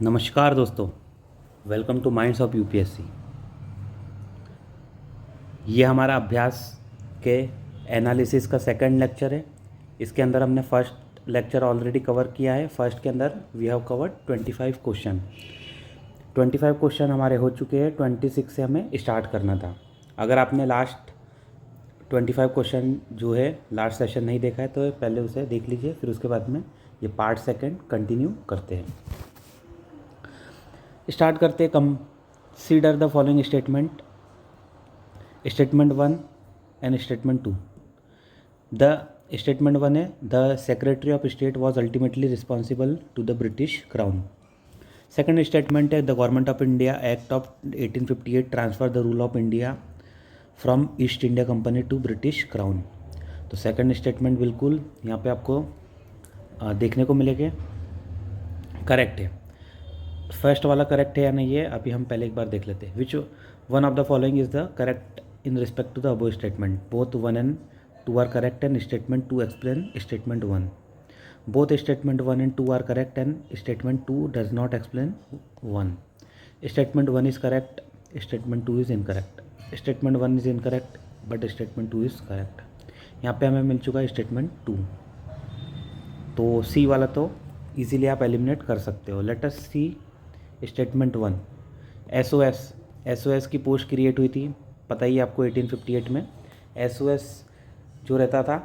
नमस्कार दोस्तों, welcome two minds of UPSC. ये हमारा अभ्यास के एनालिसिस का सेकंड लेक्चर है। इसके अंदर हमने फर्स्ट लेक्चर ऑलरेडी कवर किया है। फर्स्ट के अंदर we have covered 25 question. 25 question हमारे हो चुके हैं। 26 से हमें स्टार्ट करना था। अगर आपने लास्ट 25 क्वेश्चन जो है लास्ट सेशन नहीं देखा है तो पहले उसे देख लीजिए, फिर उसके बाद में ये पार्ट सेकंड कंटिन्यू करते हैं। स्टार्ट करते। Consider the following statement, statement 1 and statement 2। The statement 1 है the secretary of state was ultimately responsible to the British crown. Second statement है the Government of India Act of 1858 transfer the rule of India from East India Company to British crown. तो second statement बिल्कुल यहाँ पे आपको देखने को मिलेगा correct है। फर्स्ट वाला करेक्ट है या नहीं है अभी हम पहले एक बार देख लेते हैं। Which one of the following is the correct in respect to the above statement. Both 1 and 2 are correct and statement 2 explain statement 1। Both statement 1 and 2 are correct and statement 2 does not explain 1। Statement 1 is correct, statement 2 is incorrect. Statement 1 is incorrect but statement 2 is correct. यहाँ पे हमें मिल चुका है statement 2। तो सी वाला तो easily आप eliminate कर सकते हो। लेट अस सी स्टेटमेंट 1। एसओएस की पोस्ट क्रिएट हुई थी, पता ही है आपको 1858 में। एसओएस जो रहता था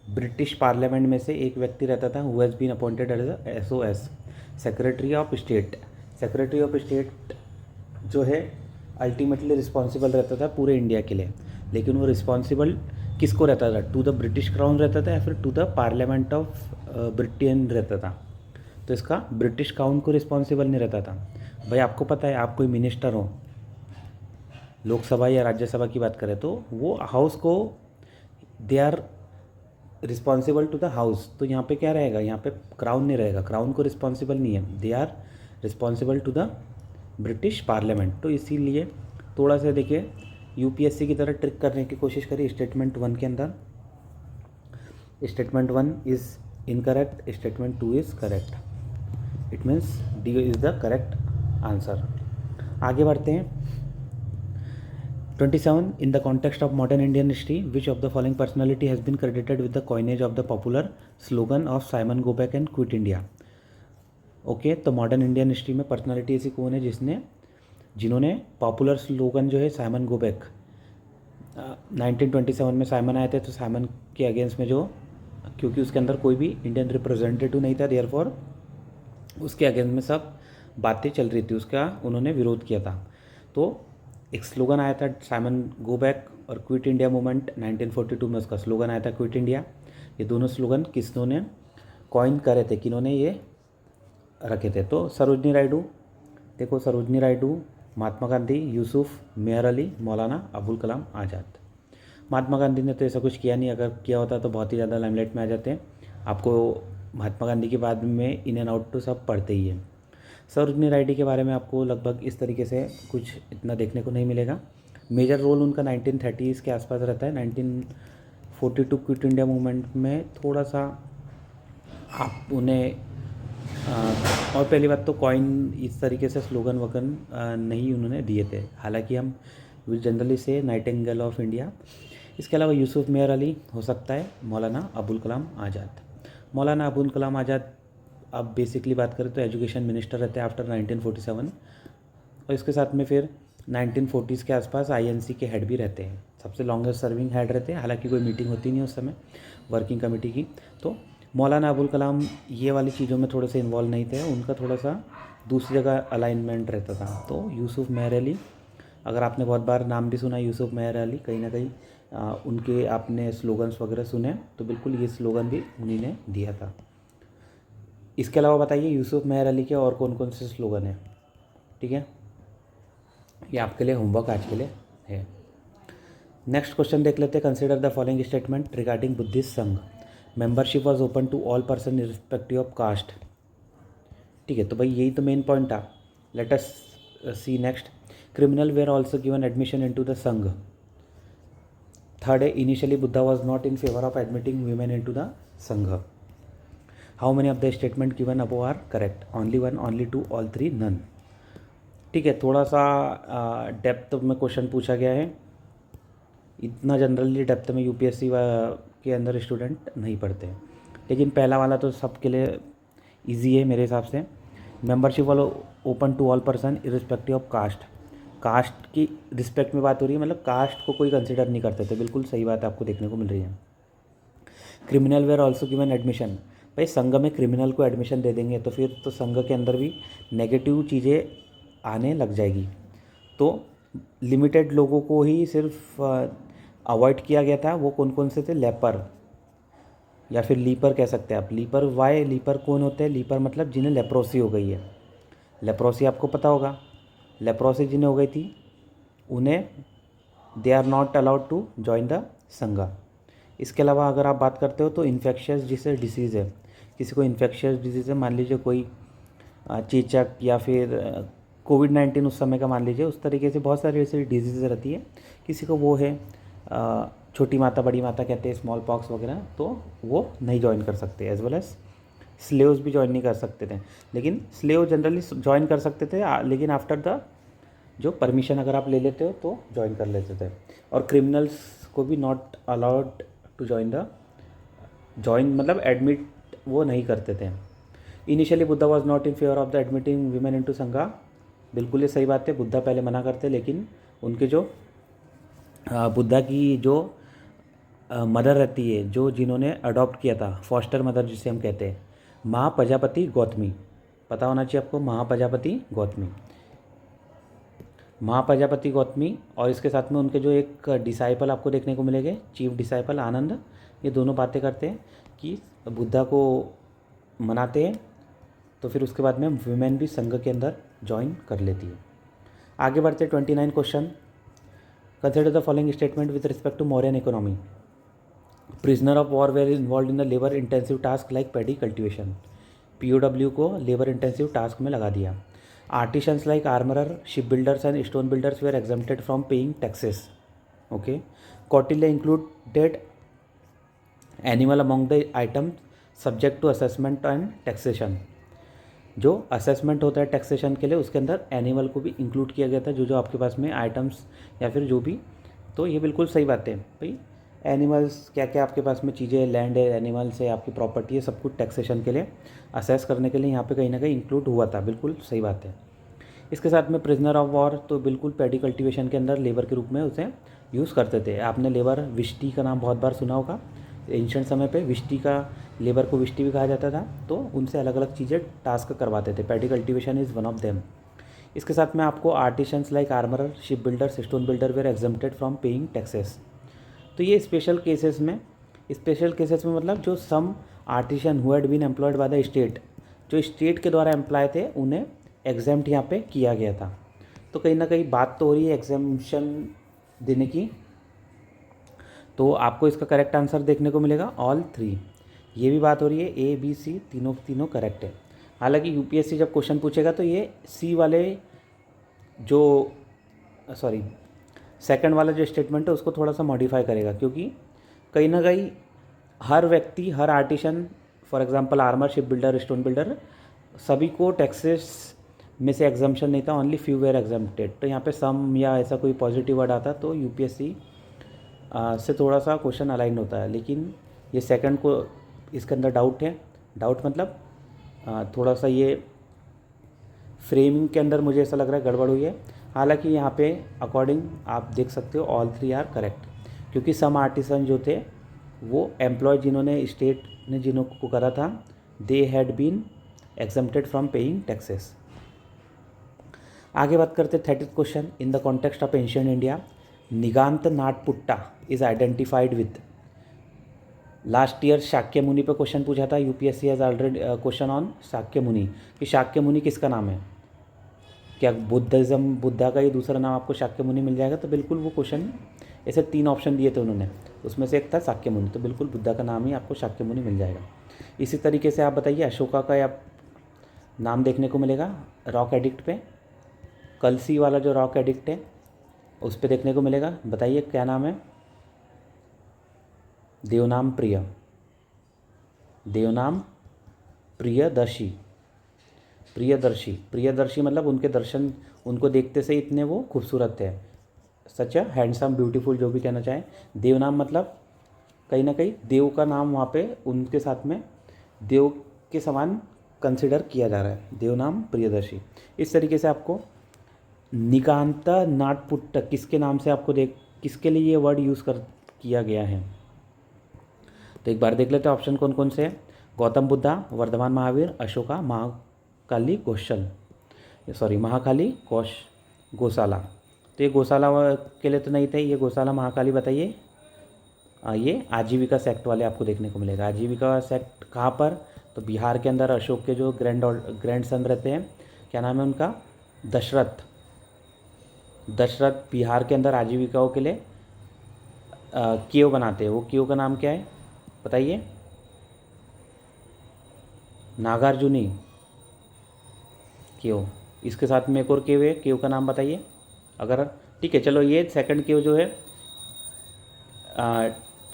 ब्रिटिश पार्लियामेंट में से एक व्यक्ति रहता था who has been appointed as SOS, secretary of state. Secretary of state जो है अल्टीमेटली रिस्पॉन्सिबल रहता था पूरे इंडिया के लिए, लेकिन वो रिस्पॉन्सिबल किसको रहता था? टू द ब्रिटिश क्राउन रहता था या फिर to the parliament of Britain रहता था? तो इसका ब्रिटिश क्राउन को रिस्पॉन्सिबल नहीं रहता था। भाई आपको पता है, आप कोई मिनिस्टर हो, लोकसभा या राज्यसभा की बात करें तो वो हाउस को they are responsible to the house. तो यहाँ पे क्या रहेगा? यहाँ पे क्राउन नहीं रहेगा, क्राउन को रिस्पॉन्सिबल नहीं है, they are responsible to the British parliament. तो इसीलिए थोड़ा सा देखिए यूपीएससी की तरह ट्रिक करने की कोशिश करिए। स्टेटमेंट 1 के अंदर statement 1 is incorrect, statement 2 is correct. It means D is the correct answer. आगे बढ़ते हैं। 27 in the context of modern Indian history which of the following personality has been credited with the coinage of the popular slogan of Simon go back and quit India. Okay, तो modern Indian history में personality ऐसी कौन है जिन्होंने popular slogan जो है Simon go back 1927 में Simon आए थे, तो साइमन के अगेंस्ट में जो, क्योंकि उसके अंदर कोई भी इंडियन रिप्रेजेंटेटिव नहीं था, देयरफॉर उसके अगेंस्ट में सब बातें चल रही थी, उसका उन्होंने विरोध किया था। तो एक स्लोगन आया था साइमन गो बैक और क्विट इंडिया मूवमेंट 1942 में उसका स्लोगन आया था क्विट इंडिया। ये दोनों स्लोगन किसने कॉइन करे थे, किन्होंने ये रखे थे? तो सरोजनी रायडू। देखो सरोजनी रायडू, महात्मा गांधी, यूसुफ मेहर अली, मौलाना अबुल कलाम आज़ाद। महात्मा गांधी ने तो ऐसा कुछ किया नहीं, अगर किया होता तो बहुत ही ज़्यादा लाइमलाइट में आ जाते हैं। आपको महात्मा गांधी के बाद में इन एंड आउट तो सब पढ़ते ही हैं। सरोजनी रायडू के बारे में आपको लगभग इस तरीके से कुछ इतना देखने को नहीं मिलेगा। मेजर रोल उनका 1930s के आसपास रहता है। 1942 क्विट इंडिया मूवमेंट में थोड़ा सा आप उन्हें और पहली बात तो कॉइन इस तरीके से स्लोगन वगन नहीं उन्होंने दिए थे। हालांकि हम विल जनरली से नाइटिंगेल ऑफ इंडिया। इसके अलावा यूसुफ मेहर अली हो सकता है, मौलाना अबुल कलाम आज़ाद। मौलाना अबुल कलाम आज़ाद अब बेसिकली बात करें तो एजुकेशन मिनिस्टर रहते हैं आफ्टर 1947, और इसके साथ में फिर 1940s के आसपास आईएनसी के हेड भी रहते हैं, सबसे लॉन्गेस्ट सर्विंग हेड रहते हैं। हालांकि कोई मीटिंग होती नहीं उस समय वर्किंग कमेटी की। तो मौलाना अबुल कलाम ये वाली चीज़ों में थोड़े से इन्वॉल्व नहीं थे, उनका थोड़ा सा दूसरी जगह अलाइनमेंट रहता था। तो यूसुफ मेहर अली, अगर आपने बहुत बार नाम भी सुना यूसुफ मेहर अली, कहीं ना कहीं उनके आपने स्लोगन्स वगैरह सुने, तो बिल्कुल ये स्लोगन भी उन्हीं ने दिया था। इसके अलावा बताइए यूसुफ मेहर अली के और कौन कौन से स्लोगन हैं? ठीक है, ये आपके लिए होमवर्क आज के लिए है। नेक्स्ट क्वेश्चन देख लेते हैं। Consider the following statement regarding Buddhist Sangha. Membership was open to all person irrespective of caste. ठीक है, तो भाई यही तो मेन पॉइंट था। Let us see next. Criminal were also given admission into the Sangha. Third है initially Buddha was not in favour of admitting women into the Sangha. How many of the statement given above are correct, only one, only two, all three, none. ठीक है, थोड़ा सा depth में question पूछा गया है, इतना जनरली डेप्थ में यूपीएससी के अंदर स्टूडेंट नहीं पढ़ते हैं, लेकिन पहला वाला तो सबके लिए इजी है मेरे हिसाब से। मेंबरशिप वाला open to all person irrespective of caste, caste की रिस्पेक्ट में बात हो रही है, मतलब कास्ट को कोई कंसिडर नहीं करते थे, बिल्कुल सही बात आपको देखने को मिल रही है। Criminal were also given admission, भाई संघ में क्रिमिनल को एडमिशन दे देंगे तो फिर तो संघ के अंदर भी नेगेटिव चीज़ें आने लग जाएगी, तो लिमिटेड लोगों को ही सिर्फ अवॉइड किया गया था। वो कौन कौन से थे, लेपर या फिर लीपर कह सकते हैं आप। लीपर, वाई लीपर कौन होते हैं, लीपर मतलब जिन्हें लेप्रोसी हो गई है, लेप्रोसी आपको पता होगा, लेप्रोसी जिन्हें हो गई थी उन्हें they are not allowed to join the Sangh. इसके अलावा अगर आप बात करते हो तो इन्फेक्शियस जिसे डिसीज़ है, किसी को इन्फेक्शियस डिसीज़ है, मान लीजिए कोई चेचक या फिर कोविड-19 उस समय का मान लीजिए, उस तरीके से बहुत सारी ऐसी डिजीज़ रहती है, किसी को वो है छोटी माता बड़ी माता कहते हैं, स्मॉल पॉक्स वगैरह, तो वो नहीं ज्वाइन कर सकते। एज वेल एज स्लेव्स भी ज्वाइन नहीं कर सकते थे, लेकिन स्लेव जनरली ज्वाइन कर सकते थे, लेकिन आफ्टर द जो परमिशन अगर आप ले लेते हो तो ज्वाइन कर लेते थे। और क्रिमिनल्स को भी नॉट अलाउड टू ज्वाइन मतलब एडमिट वो नहीं करते थे। Initially Buddha was not in favour of the admitting women into संघा, बिल्कुल ये सही बात है, बुद्धा पहले मना करते, लेकिन उनके जो बुद्धा की जो मदर रहती है, जो जिन्होंने अडॉप्ट किया था, फॉस्टर मदर जिसे हम कहते हैं, माँ प्रजापति गौतमी, पता होना चाहिए आपको, माँ प्रजापति गौतमी, माँ प्रजापति गौतमी, और इसके साथ में उनके जो एक डिसाइपल आपको देखने को मिलेंगे, चीफ डिसाइपल आनंद, ये दोनों बातें करते हैं कि बुद्धा को मनाते हैं, तो फिर उसके बाद में वुमेन भी संघ के अंदर ज्वाइन कर लेती है। आगे बढ़ते 29 question, consider the following statement with respect to Mauryan economy. Prisoner of war were involve in the labour intensive task like paddy cultivation, POW को लेबर इंटेंसिव टास्क में लगा दिया। Artisans like armourer, ship builders and stone builders were exempted from paying taxes. Okay, Kautilya included animal among the item subject to assessment and taxation, जो assessment होता है taxation के लिए उसके अंदर एनिमल को भी इंक्लूड किया गया था, जो जो आपके पास में आइटम्स या फिर जो भी, तो ये बिल्कुल सही बात है भाई। एनिमल्स क्या क्या आपके पास में चीज़ें, लैंड है, एनिमल्स है, आपकी प्रॉपर्टी है, सब कुछ टैक्सेशन के लिए असेस करने के लिए यहाँ पे कहीं ना कहीं इंक्लूड हुआ था, बिल्कुल सही बात है। इसके साथ में प्रिजनर ऑफ वॉर तो बिल्कुल पैडी कल्टिवेशन के अंदर लेबर के रूप में उसे यूज़ करते थे। आपने लेबर विष्टी का नाम बहुत बार सुना होगा, एंशिएंट समय पे विष्टी का, लेबर को विष्टी भी कहा जाता था, तो उनसे अलग अलग चीज़ें टास्क करवाते थे, paddy cultivation is one of them. इसके साथ में आपको artisans like armourer, ship builders, stone builder were exempted from paying taxes, तो ये स्पेशल केसेस में मतलब जो some artisan who had been employed by the state, जो स्टेट के द्वारा एम्प्लॉय थे उन्हें एग्जाम्प्ट यहाँ पे किया गया था। तो कहीं ना कहीं बात तो हो रही है एग्जाम्पशन देने की, तो आपको इसका करेक्ट आंसर देखने को मिलेगा ऑल थ्री। ये भी बात हो रही है, ए बी सी तीनों तीनों करेक्ट है। हालांकि यूपीएससी जब क्वेश्चन पूछेगा तो ये सी वाले जो सेकंड वाला जो स्टेटमेंट है उसको थोड़ा सा मॉडिफाई करेगा, क्योंकि कहीं ना कहीं हर व्यक्ति, हर artisan, for example armour, ship builder, stone builder, सभी को टैक्सेस में से एग्जाम्पशन नहीं था, ओनली फ्यू वेयर एग्जाम्प्टेड। तो यहाँ पे सम या ऐसा कोई पॉजिटिव वर्ड आता तो यूपीएससी से थोड़ा सा क्वेश्चन अलाइन होता है, लेकिन ये सेकंड को इसके अंदर डाउट है। डाउट मतलब थोड़ा सा ये फ्रेमिंग के अंदर मुझे ऐसा लग रहा है गड़बड़ हुई है। हालांकि यहाँ पे अकॉर्डिंग आप देख सकते हो ऑल थ्री आर करेक्ट, क्योंकि सम आर्टिसन जो थे वो एम्प्लॉय जिन्होंने स्टेट ने जिन्हों को करा था, they had been exempted from paying taxes. आगे बात करते 30th question, in the context of ancient India Nigantha Nataputta is identified with. Last year Shakyamuni पर क्वेश्चन पूछा था, UPSC has already question on Shakyamuni, कि शाक्य मुनि किसका नाम है, क्या बुद्धा का ही दूसरा नाम आपको शाक्य मुनि मिल जाएगा, तो बिल्कुल वो क्वेश्चन ऐसे 3 ऑप्शन दिए थे उन्होंने, उसमें से एक था शाक्य मुनि, तो बिल्कुल बुद्धा का नाम ही आपको शाक्य मुनि मिल जाएगा। इसी तरीके से आप बताइए अशोका का आप नाम देखने को मिलेगा रॉक एडिक्ट पे, कलसी वाला जो रॉक एडिक्ट है उस पर देखने को मिलेगा, बताइए क्या नाम है, देवनाम प्रिय, देवनाम प्रियदर्शी, प्रियदर्शी, प्रियदर्शी मतलब उनके दर्शन, उनको देखते से इतने वो खूबसूरत थे, सच अ हैंडसम ब्यूटीफुल, जो भी कहना चाहें। देवनाम मतलब कहीं ना कहीं देव का नाम वहाँ पे उनके साथ में देव के समान कंसिडर किया जा रहा है, देवनाम प्रियदर्शी। इस तरीके से आपको निकांत नाटपुट्ट किसके नाम से आपको किसके लिए ये वर्ड यूज़ कर किया गया है। तो एक बार देख लेते हैं ऑप्शन कौन कौन से हैं। गौतम बुद्धा, वर्धमान महावीर, अशोका, महाकाली कौशल, सॉरी महाकाली गौशाला। तो ये गौशाला के लिए तो नहीं थे, ये गौशाला महाकाली बताइए। ये आजीविका सेक्ट वाले आपको देखने को मिलेगा। आजीविका सेक्ट कहाँ पर, तो बिहार के अंदर अशोक के जो ग्रैंड सन रहते हैं, क्या नाम है उनका, दशरथ। दशरथ बिहार के अंदर आजीविकाओं के लिए केव बनाते हैं। वो केव का नाम क्या है बताइए। नागार्जुनी केव। इसके साथ में एक और केव है, केव का नाम बताइए अगर, ठीक है चलो ये सेकंड केव जो है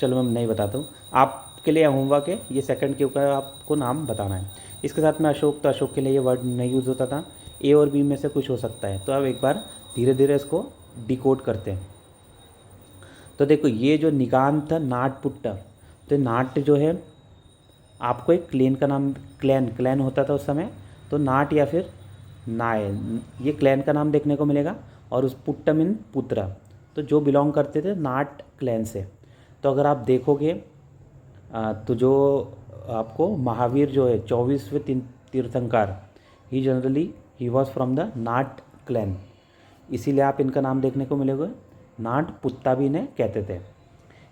चलो मैं नहीं बताता हूँ, आपके लिए होमवर्क है, ये सेकंड केव का आपको नाम बताना है। इसके साथ में अशोक, तो अशोक के लिए ये वर्ड नहीं यूज़ होता था, ए और बी में से कुछ हो सकता है। तो अब एक बार धीरे धीरे इसको डिकोड करते हैं। तो देखो ये जो निकांत नाटपुट्ट, तो नाट जो है आपको एक क्लैन का नाम, क्लैन होता था उस समय, तो नाट या फिर नाय, ये क्लैन का नाम देखने को मिलेगा। और उस पुट्ट मीन पुत्र, तो जो बिलोंग करते थे नाट क्लैन से। तो अगर आप देखोगे तो जो आपको महावीर जो है 24वें tirthankar, he was from the Nat clan, इसीलिए आप इनका नाम देखने को मिलेगा, नाट पुत्ता भी इन्हें कहते थे।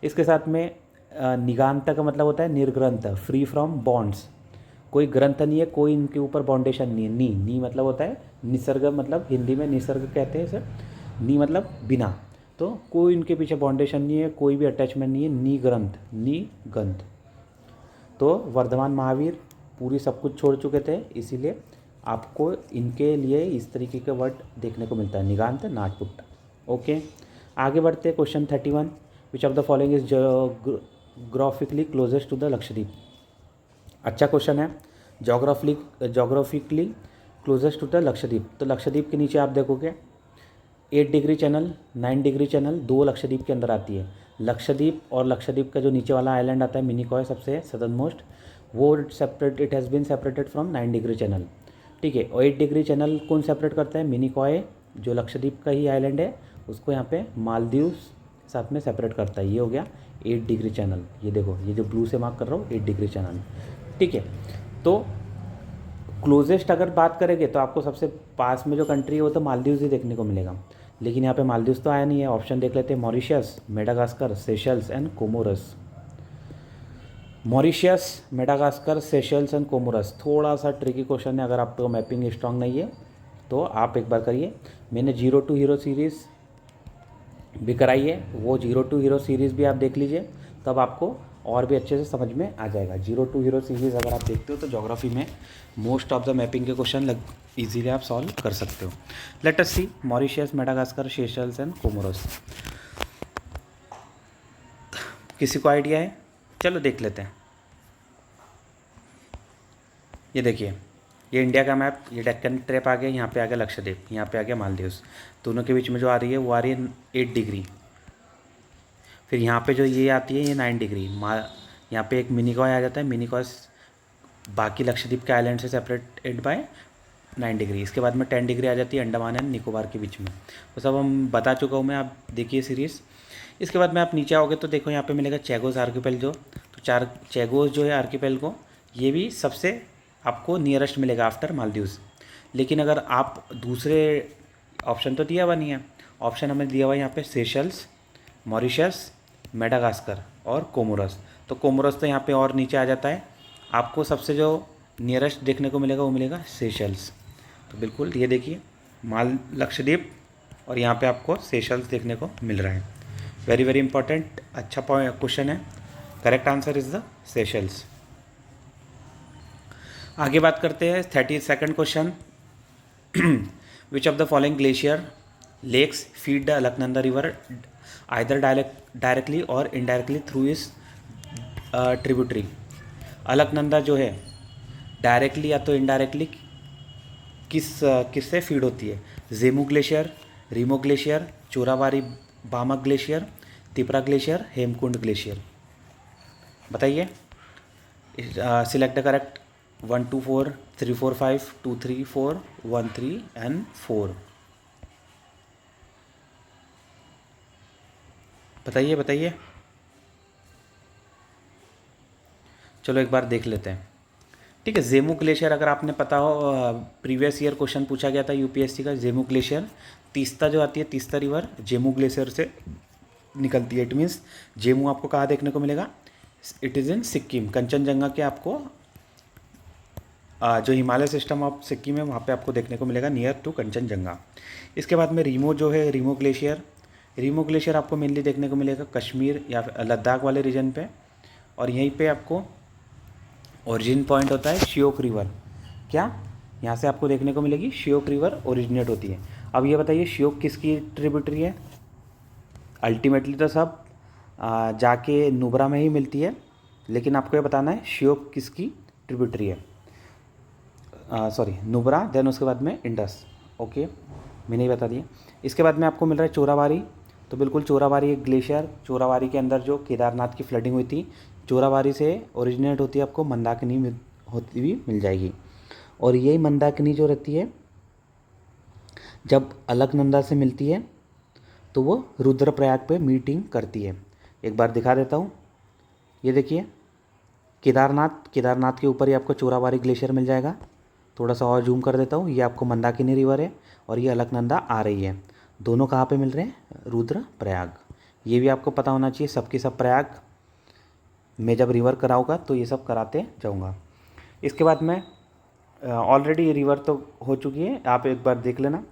इसके साथ में निगांत का मतलब होता है निर्ग्रंथ, फ्री फ्रॉम बॉन्ड्स, कोई ग्रंथ नहीं है, कोई इनके ऊपर बाउंडेशन नहीं है। नी मतलब होता है निसर्ग, मतलब हिंदी में निसर्ग कहते हैं इसे, नी मतलब बिना, तो कोई इनके पीछे बाउंडेशन नहीं है, कोई भी अटैचमेंट नहीं है, नी ग्रंथ। तो वर्धमान महावीर पूरी सब कुछ छोड़ चुके थे, इसीलिए आपको इनके लिए इस तरीके के वर्ड देखने को मिलता है, निगांत नाटपुट्ट। ओके आगे बढ़ते हैं। Question 31, which of the following is geographically closest to the Lakshadweep. अच्छा क्वेश्चन है। Geographically closest to the Lakshadweep, तो लक्षद्वीप के नीचे आप देखोगे 8 डिग्री चैनल, 9 डिग्री चैनल, दो लक्षद्वीप के अंदर आती है। लक्षद्वीप और लक्षद्वीप का जो नीचे वाला आइलैंड आता है मिनिकॉय, सबसे सदर्न मोस्ट, वो separate, it has been separated from 9 degree channel, ठीक है। और 8 डिग्री चैनल कौन सेपरेट करता है, मिनिकॉय जो लक्षद्वीप का ही आइलैंड है, उसको यहाँ पे मालदीव साथ में सेपरेट करता है। ये हो गया 8 डिग्री चैनल, ये देखो ये जो ब्लू से मार्क कर रहा हूँ 8 डिग्री चैनल, ठीक है। तो क्लोजेस्ट अगर बात करेंगे तो आपको सबसे पास में जो कंट्री है वो तो मालदीव्स ही देखने को मिलेगा, लेकिन यहाँ पे मालदीव्स तो आया नहीं है। ऑप्शन देख लेते हैं, Mauritius, Madagascar, Seychelles and Comoros. Mauritius, Madagascar, Seychelles and Comoros, थोड़ा सा ट्रिकी क्वेश्चन है, अगर आपको मैपिंग स्ट्रांग नहीं है तो आप एक बार करिए। मैंने 0 to हीरो सीरीज़ भी कराई है, वो 0 to हीरो सीरीज़ भी आप देख लीजिए, तब आपको और भी अच्छे से समझ में आ जाएगा। 0 to हीरो सीरीज़ अगर आप देखते हो तो ज्योग्राफी में मोस्ट ऑफ द मैपिंग के क्वेश्चन इजीली आप सॉल्व कर सकते हो। Let us see Mauritius, Madagascar, Seychelles and Comoros. किसी को आइडिया है? चलो देख लेते हैं। ये देखिए, ये इंडिया का मैप, ये डेक्कन ट्रैप आ गया, यहाँ पे आ गया लक्षद्वीप, यहाँ पे आ गया मालदीव्स, दोनों के बीच में जो आ रही है वो आ रही है 8 डिग्री। फिर यहाँ पे जो ये आती है ये 9 डिग्री, यहाँ पे एक मिनिकॉय आ जाता है, मिनिकॉय बाकी लक्षद्वीप के आइलैंड से सेपरेटेड बाय 9 डिग्री। इसके बाद में 10 डिग्री आ जाती है अंडमान एंड निकोबार के बीच में, वो सब हम बता चुका हूँ मैं, आप देखिए सीरीज़। इसके बाद में आप नीचे आओगे तो देखो यहाँ पे मिलेगा चैगोस आर्किपेलागो, तो 4 चैगोस जो है आर्किपेलागो, ये भी सबसे आपको नियरेस्ट मिलेगा आफ्टर मालदीव्स। लेकिन अगर आप दूसरे ऑप्शन तो दिया हुआ नहीं है, ऑप्शन हमें दिया हुआ है यहाँ पे सेशल्स, मॉरिशस, मेडागास्कर और कोमोरस। तो कोमोरस तो यहाँ पे और नीचे आ जाता है, आपको सबसे जो नियरेस्ट देखने को मिलेगा वो मिलेगा सेशल्स। तो बिल्कुल ये देखिए लक्षद्वीप और यहाँ पे आपको सेशल्स देखने को मिल रहा है। वेरी वेरी इंपॉर्टेंट, अच्छा क्वेश्चन है। Correct answer is the Seychelles. आगे बात करते हैं 32nd question. Which of the following glacier lakes feed the Alaknanda river either directly or indirectly through its tributary. Alaknanda जो है डायरेक्टली या तो इनडायरेक्टली किससे फीड होती है? Zemu glacier, Rimo glacier, Chorabari Bamak glacier, Tipra glacier, Hemkund glacier. बताइए। Select the correct 1 2 4 3 4 5 2 3 4 1 3 and 4। बताइए बताइए। चलो एक बार देख लेते हैं। ठीक है, जेमू ग्लेशियर अगर आपने पता हो, प्रीवियस ईयर क्वेश्चन पूछा गया था यूपीएससी का। जेमू ग्लेशियर तीस्ता जो आती है, तीस्ता रिवर जेमू ग्लेशियर से निकलती है। इट मीन्स जेमू आपको कहाँ देखने को मिलेगा? It is in Sikkim. Kanchenjunga के आपको जो हिमालय सिस्टम ऑफ सिक्किम है वहाँ पे आपको देखने को मिलेगा, नियर टू कंचनजंगा। इसके बाद में रीमो जो है, रीमो ग्लेशियर, रीमो ग्लेशियर आपको मेनली देखने को मिलेगा कश्मीर या फिर लद्दाख वाले रीजन पे, और यहीं पे आपको ओरिजिन पॉइंट होता है श्योक रिवर। क्या? यहाँ से आपको देखने को मिलेगी श्योक रिवर ओरिजिनेट होती है। अब ये बताइए श्योक किसकी ट्रिब्यूटरी है? अल्टीमेटली तो सब जाके नुब्रा में ही मिलती है, लेकिन आपको ये बताना है श्योक किसकी ट्रिब्यूटरी है। सॉरी, नुब्रा, देन उसके बाद में इंडस। ओके, मैंने ही बता दिया। इसके बाद में आपको मिल रहा है चोराबारी। तो बिल्कुल चोराबारी एक ग्लेशियर, चोराबारी के अंदर जो केदारनाथ की फ्लडिंग हुई थी, चोराबारी से ओरिजिनेट होती है, आपको मंदाकिनी होती हुई मिल जाएगी। और यही मंदाकिनी जो रहती है जब अलकनंदा से मिलती है तो वो रुद्रप्रयाग पे मीटिंग करती है। एक बार दिखा देता हूँ। ये देखिए केदारनाथ के ऊपर ही आपको चोराबारी ग्लेशियर मिल जाएगा। थोड़ा सा और जूम कर देता हूँ। ये आपको मंदाकिनी रिवर है और ये अलकनंदा आ रही है। दोनों कहाँ पे मिल रहे हैं? रुद्रप्रयाग। ये भी आपको पता होना चाहिए। सबके सब प्रयाग में जब रिवर कराऊंगा तो ये सब कराते जाऊँगा। इसके बाद में ऑलरेडी रिवर तो हो चुकी है, आप एक बार देख लेना।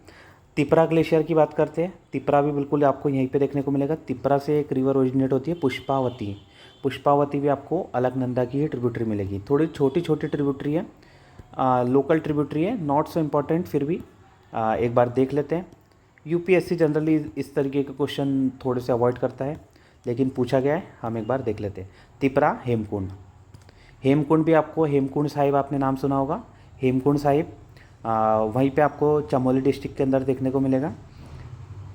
तिपरा ग्लेशियर की बात करते हैं। तिपरा भी बिल्कुल आपको यहीं पे देखने को मिलेगा। तिपरा से एक रिवर ओरिजिनेट होती है पुष्पावती। पुष्पावती भी आपको अलकनंदा की ही ट्रिब्यूटरी मिलेगी। थोड़ी छोटी छोटी ट्रिब्यूटरी है, लोकल ट्रिब्यूटरी है, नॉट सो इम्पॉर्टेंट, फिर भी एक बार देख लेते हैं। यूपीएससी जनरली इस तरीके के क्वेश्चन थोड़े से अवॉइड करता है, लेकिन पूछा गया है, हम एक बार देख लेते हैं। तिपरा हेमकुंड। हेमकुंड भी आपको, हेमकुंड साहिब आपने नाम सुना होगा। हेमकुंड साहिब वहीं पे आपको चमोली डिस्ट्रिक्ट के अंदर देखने को मिलेगा।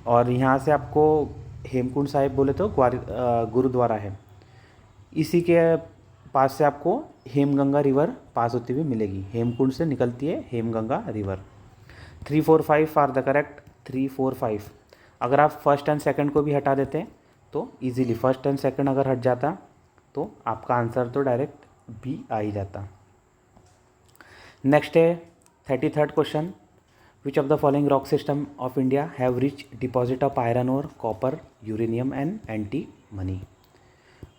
और यहाँ से आपको हेमकुंड साहिब बोले तो गुरुद्वारा है। इसी के पास से आपको हेमगंगा रिवर पास होती हुई मिलेगी। हेमकुंड से निकलती है Hemganga river. 3 4 5 are the correct. 3 4 5। अगर आप फर्स्ट एंड सेकंड को भी हटा देते हैं तो इजीली फर्स्ट एंड सेकंड अगर हट जाता तो आपका आंसर तो डायरेक्ट बी आ ही जाता। नेक्स्ट है 33rd question. Which of the following rock system of India have rich deposit of iron और copper, uranium and antimony.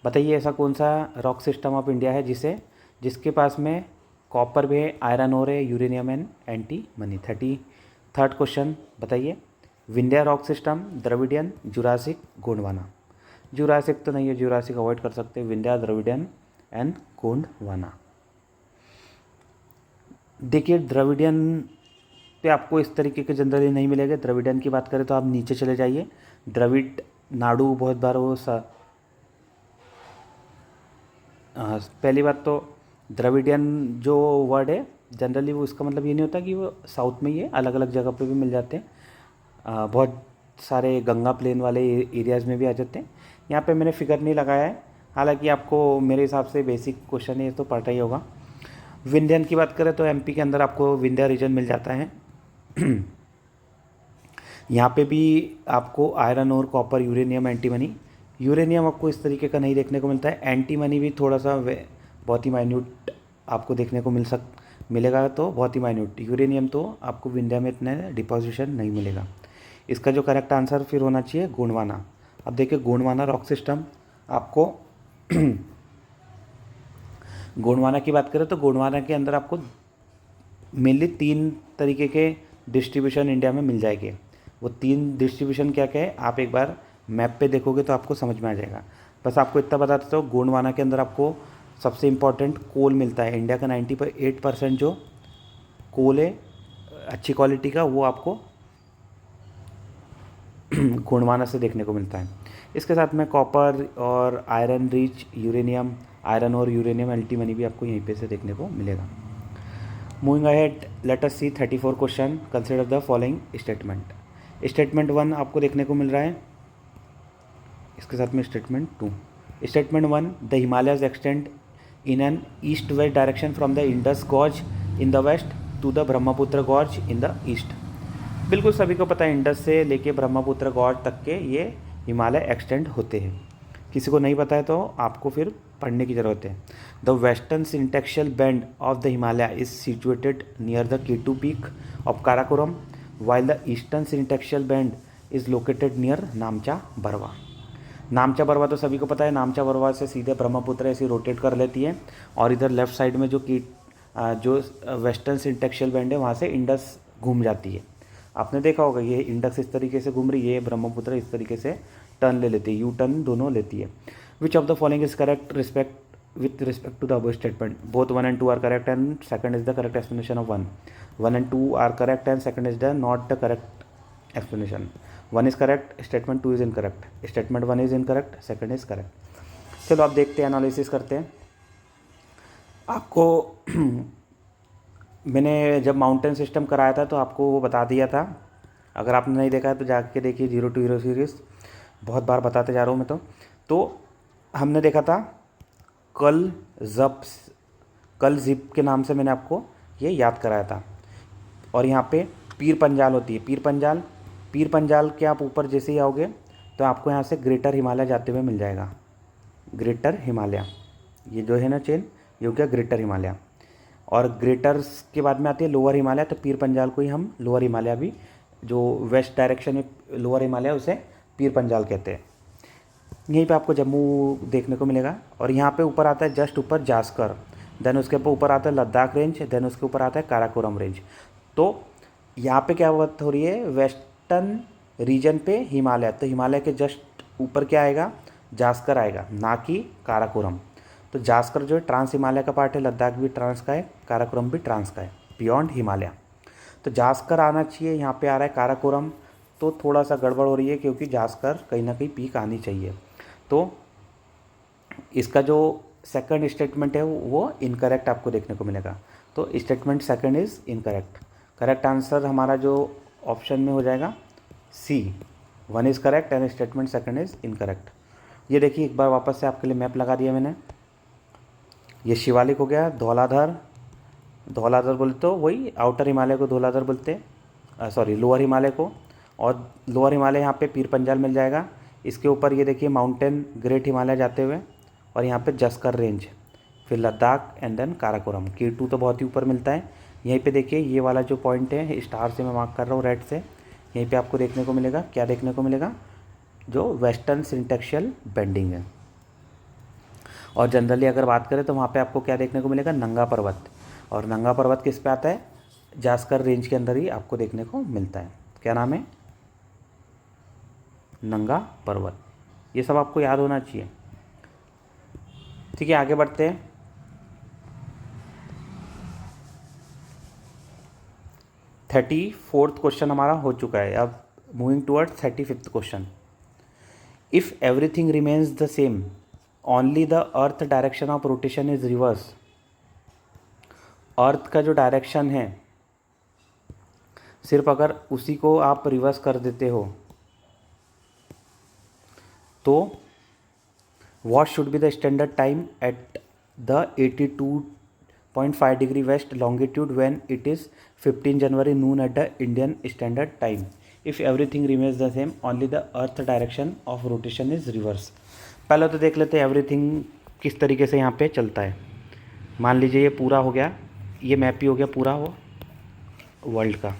बताइए ऐसा कौन सा रॉक सिस्टम ऑफ इंडिया है जिसके पास में कॉपर भी है, आयरन ओर है, uranium and antimony. 33rd question बताइए। Vindhya rock system, Dravidian, Jurassic, Gondwana. Jurassic तो नहीं है, जुरासिक अवॉइड कर सकते हैं। Vindhya, Dravidian and Gondwana. देखिए द्रविडियन पे आपको इस तरीके के जनरली नहीं मिलेगा। द्रविडियन की बात करें तो आप नीचे चले जाइए। द्रविड नाडु बहुत बार वो पहली बात तो द्रविडियन जो वर्ड है जनरली वो इसका मतलब ये नहीं होता कि वो साउथ में ही है, अलग अलग जगह पे भी मिल जाते हैं। बहुत सारे गंगा प्लेन वाले एरियाज़ में भी आ जाते हैं। यहाँ पे मैंने फिगर नहीं लगाया है, हालांकि आपको मेरे हिसाब से बेसिक क्वेश्चन है तो पता ही होगा। विंध्यन की बात करें तो एमपी के अंदर आपको विंध्या रीजन मिल जाता है। यहाँ पे भी आपको आयरन और कॉपर, यूरेनियम, एंटीमनी। यूरेनियम आपको इस तरीके का नहीं देखने को मिलता है। एंटीमनी भी थोड़ा सा बहुत ही माइन्यूट आपको देखने को मिलेगा, तो बहुत ही माइन्यूट। यूरेनियम तो आपको विंध्या में इतने डिपोजिशन नहीं मिलेगा। इसका जो करेक्ट आंसर फिर होना चाहिए गोंडवाना। अब देखिए गोंडवाना रॉक सिस्टम आपको गोंडवाना की बात करें तो गोंडवाना के अंदर आपको मेनली 3 तरीके के डिस्ट्रीब्यूशन इंडिया में मिल जाएंगे। वो 3 डिस्ट्रीब्यूशन क्या क्या है आप एक बार मैप पे देखोगे तो आपको समझ में आ जाएगा। बस आपको इतना बता देता हूँ, गोंडवाना के अंदर आपको सबसे इम्पॉर्टेंट कोल मिलता है। इंडिया का 98% जो कोल है अच्छी क्वालिटी का, वो आपको गोंडवाना से देखने को मिलता है। इसके साथ में कॉपर और आयरन रिच यूरेनियम, आयरन और यूरेनियम, एंटीमनी भी आपको यहीं पे से देखने को मिलेगा। Moving ahead let us see 34 question. Consider the following statement. Statement 1 आपको देखने को मिल रहा है, इसके साथ में statement 2. Statement 1, the Himalayas extend in an east west direction from the Indus gorge in the west to the Brahmaputra gorge in the east. बिल्कुल सभी को पता है इंडस से लेके ब्रह्मपुत्र गॉर्ज तक के ये हिमालय एक्सटेंड होते हैं. किसी को नहीं पता है तो आपको फिर पढ़ने की ज़रूरत है. The western syntaxial bend of the Himalaya is situated near the K two peak of Karakoram, while the eastern syntaxial bend is located near Namcha Barwa. Namcha Barwa तो सभी को पता है, नामचा बरवा से सीधे ब्रह्मपुत्र ऐसे रोटेट कर लेती है और इधर लेफ्ट साइड में जो वेस्टर्न सिंटेक्शियल बैंड है वहाँ से इंडस घूम जाती है. आपने देखा होगा ये इंडस इस तरीके से घूम रही है, ब्रह्मपुत्र इस तरीके से टर्न ले लेती है, यू टर्न दोनों लेती है. विच of the following is correct with respect to the above statement? Both 1 and 2 are correct and second is the correct explanation of 1. 1 and 2 are correct and second is the not the correct explanation. 1 is correct, statement 2 is incorrect, statement 1 is incorrect, second is correct. चलो आप देखते हैं, analysis करते हैं. आपको मैंने जब mountain system कराया था तो आपको वो बता दिया था. अगर आपने नहीं देखा है तो जाके देखिए, 0 to हीरो सीरीज़ बहुत बार बताते जा रहा हूँ मैं. तो हमने देखा था कल जिप के नाम से मैंने आपको ये याद कराया था. और यहाँ पे पीर पंजाल होती है. पीर पंजाल के आप ऊपर जैसे ही आओगे तो आपको यहाँ से ग्रेटर हिमालय जाते हुए मिल जाएगा. ग्रेटर हिमालय ये जो है ना चेन, ये हो गया ग्रेटर हिमालय. और ग्रेटर्स के बाद में आती है लोअर हिमालय. तो पीर पंजाल को ही हम लोअर हिमालय भी, जो वेस्ट डायरेक्शन में लोअर हिमालय उसे पीर पंजाल कहते हैं. यहीं पे आपको जम्मू देखने को मिलेगा. और यहाँ पे ऊपर आता है जस्ट ऊपर जास्कर, देन उसके ऊपर आता है लद्दाख रेंज, देन उसके ऊपर आता है काराकोरम रेंज. तो यहाँ पे क्या बात हो रही है, वेस्टर्न रीजन पे हिमालय. तो हिमालय के जस्ट ऊपर क्या आएगा, जास्कर आएगा, ना कि काराकोरम. तो जास्कर जो है ट्रांस हिमालय का पार्ट है, लद्दाख भी ट्रांस का है, काराकोरम भी ट्रांस का है, बियॉन्ड हिमालय. तो जास्कर आना चाहिए, यहाँ पे आ रहा है काराकोरम. तो थोड़ा सा गड़बड़ हो रही है क्योंकि जास्कर कहीं ना कहीं पीक आनी चाहिए. तो इसका जो सेकंड स्टेटमेंट है वो इनकरेक्ट आपको देखने को मिलेगा. तो statement second is incorrect. Correct answer हमारा जो ऑप्शन में हो जाएगा सी. 1 is correct and statement second is incorrect. ये देखिए एक बार वापस से आपके लिए मैप लगा दिया मैंने. ये शिवालिक हो गया, धौलाधर बोलते तो वही आउटर हिमालय को धौलाधर बोलते, सॉरी लोअर हिमालय को. और लोअर हिमालय यहाँ पे पीर पंजाल मिल जाएगा. इसके ऊपर ये देखिए माउंटेन ग्रेट हिमालय जाते हुए, और यहाँ पे जस्कर रेंज, फिर Ladakh and then Karakoram. K2 तो बहुत ही ऊपर मिलता है. यहीं पे देखिए ये वाला जो पॉइंट है, स्टार से मैं मार्क कर रहा हूँ रेड से, यहीं पे आपको देखने को मिलेगा. क्या देखने को मिलेगा, जो वेस्टर्न सिंटेक्शियल बेंडिंग है. और जनरली अगर बात करें तो वहाँ पे आपको क्या देखने को मिलेगा, नंगा पर्वत. और नंगा पर्वत किस पे आता है, जास्कर रेंज के अंदर ही आपको देखने को मिलता है. क्या नाम है, नंगा पर्वत. ये सब आपको याद होना चाहिए. ठीक है, आगे बढ़ते हैं. थर्टी फोर्थ क्वेश्चन हमारा हो चुका है. अब moving toward 35th question. If everything remains the same, only the earth direction of rotation is reverse. अर्थ का जो डायरेक्शन है, सिर्फ अगर उसी को आप रिवर्स कर देते हो तो what should be the standard time at the 82.5 degree west longitude when it is 15 January noon at the Indian Standard Time? If everything remains the same, only the earth direction of rotation is reverse. पहले तो देख लेते हैं everything किस तरीके से यहाँ पे चलता है. मान लीजिए ये पूरा हो गया, ये मैप ही हो गया पूरा हो वर्ल्ड का.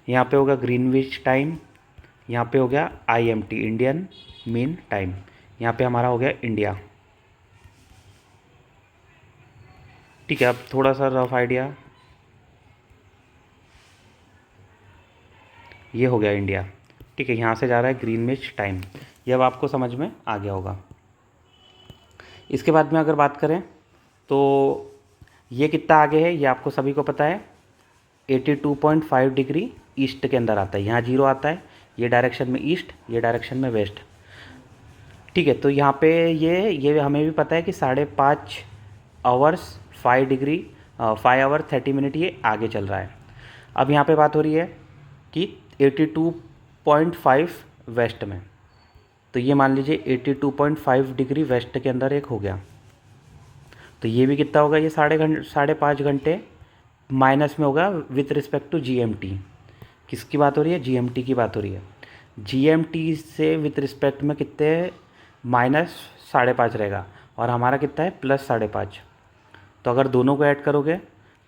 यहाँ पे होगा ग्रीनविच टाइम, यहाँ पे हो गया IMT इंडियन मीन टाइम, यहाँ पे हमारा हो गया इंडिया. ठीक है, अब थोड़ा सा रफ आइडिया, ये हो गया इंडिया. ठीक है, यहाँ से जा रहा है ग्रीनविच टाइम. ये अब आपको समझ में आ गया होगा. इसके बाद में अगर बात करें तो ये कितना आगे है, ये आपको सभी को पता है. 82.5 डिग्री ईस्ट के अंदर आता है. यहाँ 0 आता है, ये डायरेक्शन में ईस्ट, ये डायरेक्शन में वेस्ट. ठीक है, तो यहाँ पे ये हमें भी पता है कि 5.5 आवर्स 5 डिग्री 5 आवर 30 मिनट ये आगे चल रहा है। अब यहाँ पे बात हो रही है कि 82.5 वेस्ट में, तो ये मान लीजिए 82.5 डिग्री वेस्ट के अंदर एक हो गया, तो ये भी कितना होगा, ये 5.5 घंटे माइनस में होगा विथ रिस्पेक्ट टू GMT। किसकी बात हो रही है, GMT की बात हो रही है। GMT से विथ रिस्पेक्ट में कितने -5.5 रहेगा और हमारा कितना है +5.5। तो अगर दोनों को ऐड करोगे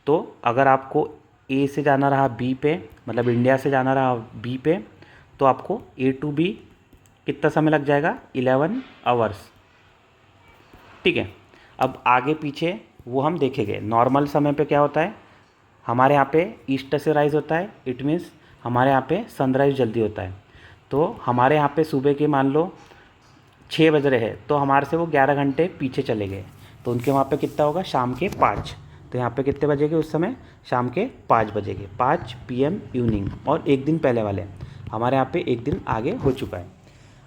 तो अगर आपको A से जाना रहा B पे, मतलब इंडिया से जाना रहा B पे, तो आपको A to B कितना समय लग जाएगा, 11 आवर्स। ठीक है, अब आगे पीछे वो हम देखेंगे। नॉर्मल समय पे क्या होता है, हमारे यहाँ पे ईस्ट से राइज होता है, इट मीन्स हमारे यहाँ पे सनराइज़ जल्दी होता है। तो हमारे यहाँ पे सुबह के मान लो 6 बज रहे हैं, तो हमारे से वो 11 घंटे पीछे चले गए, तो उनके वहाँ पे कितना होगा, शाम के 5। तो यहाँ पे कितने बजेगे उस समय, शाम के 5 बजेगे, 5 PM इवनिंग। और एक दिन पहले वाले हमारे यहाँ पे एक दिन आगे हो चुका है।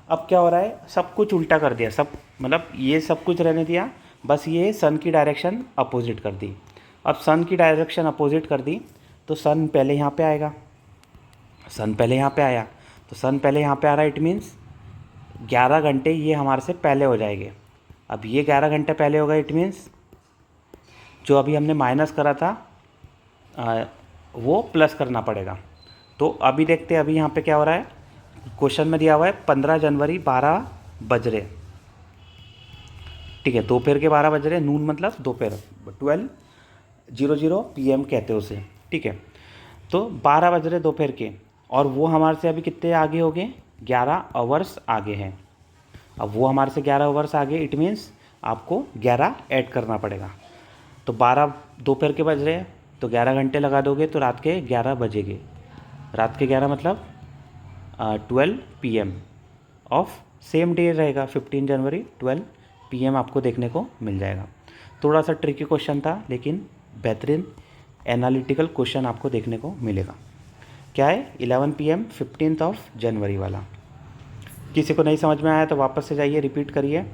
अब क्या हो रहा है, सब कुछ उल्टा कर दिया, सब मतलब ये सब कुछ रहने दिया, बस ये सन की डायरेक्शन अपोजिट कर दी। अब सन की डायरेक्शन अपोजिट कर दी तो सन पहले यहाँ पे आएगा, सन पहले यहाँ पे आया, तो सन पहले यहाँ पे आ रहा है, इट मीन्स 11 घंटे ये हमारे से पहले हो जाएंगे। अब ये 11 घंटे पहले होगा, इट मीन्स जो अभी हमने माइनस करा था वो प्लस करना पड़ेगा। तो अभी देखते हैं अभी यहाँ पे क्या हो रहा है। क्वेश्चन में दिया हुआ है 15 जनवरी 12 बज रहे, ठीक है, दोपहर के 12 बज रहे, नून मतलब दोपहर, 12:00 PM कहते हैं उसे, ठीक है। तो 12 बज रहे दोपहर के, और वो हमारे से अभी कितने आगे हो गए, 11 आवर्स आगे हैं। अब वो हमारे से 11 आवर्स आगे, इट मीन्स आपको 11 ऐड करना पड़ेगा। तो 12 दोपहर के बज रहे हैं, तो 11 घंटे लगा दोगे तो रात के 11 बजेंगे, रात के 11 मतलब 12 PM ऑफ सेम डे रहेगा, 15 जनवरी 12 PM आपको देखने को मिल जाएगा। थोड़ा सा ट्रिकी क्वेश्चन था, लेकिन बेहतरीन एनालिटिकल क्वेश्चन आपको देखने को मिलेगा। क्या है, 11 PM 15 जनवरी वाला। किसी को नहीं समझ में आया तो वापस से जाइए, रिपीट करिए।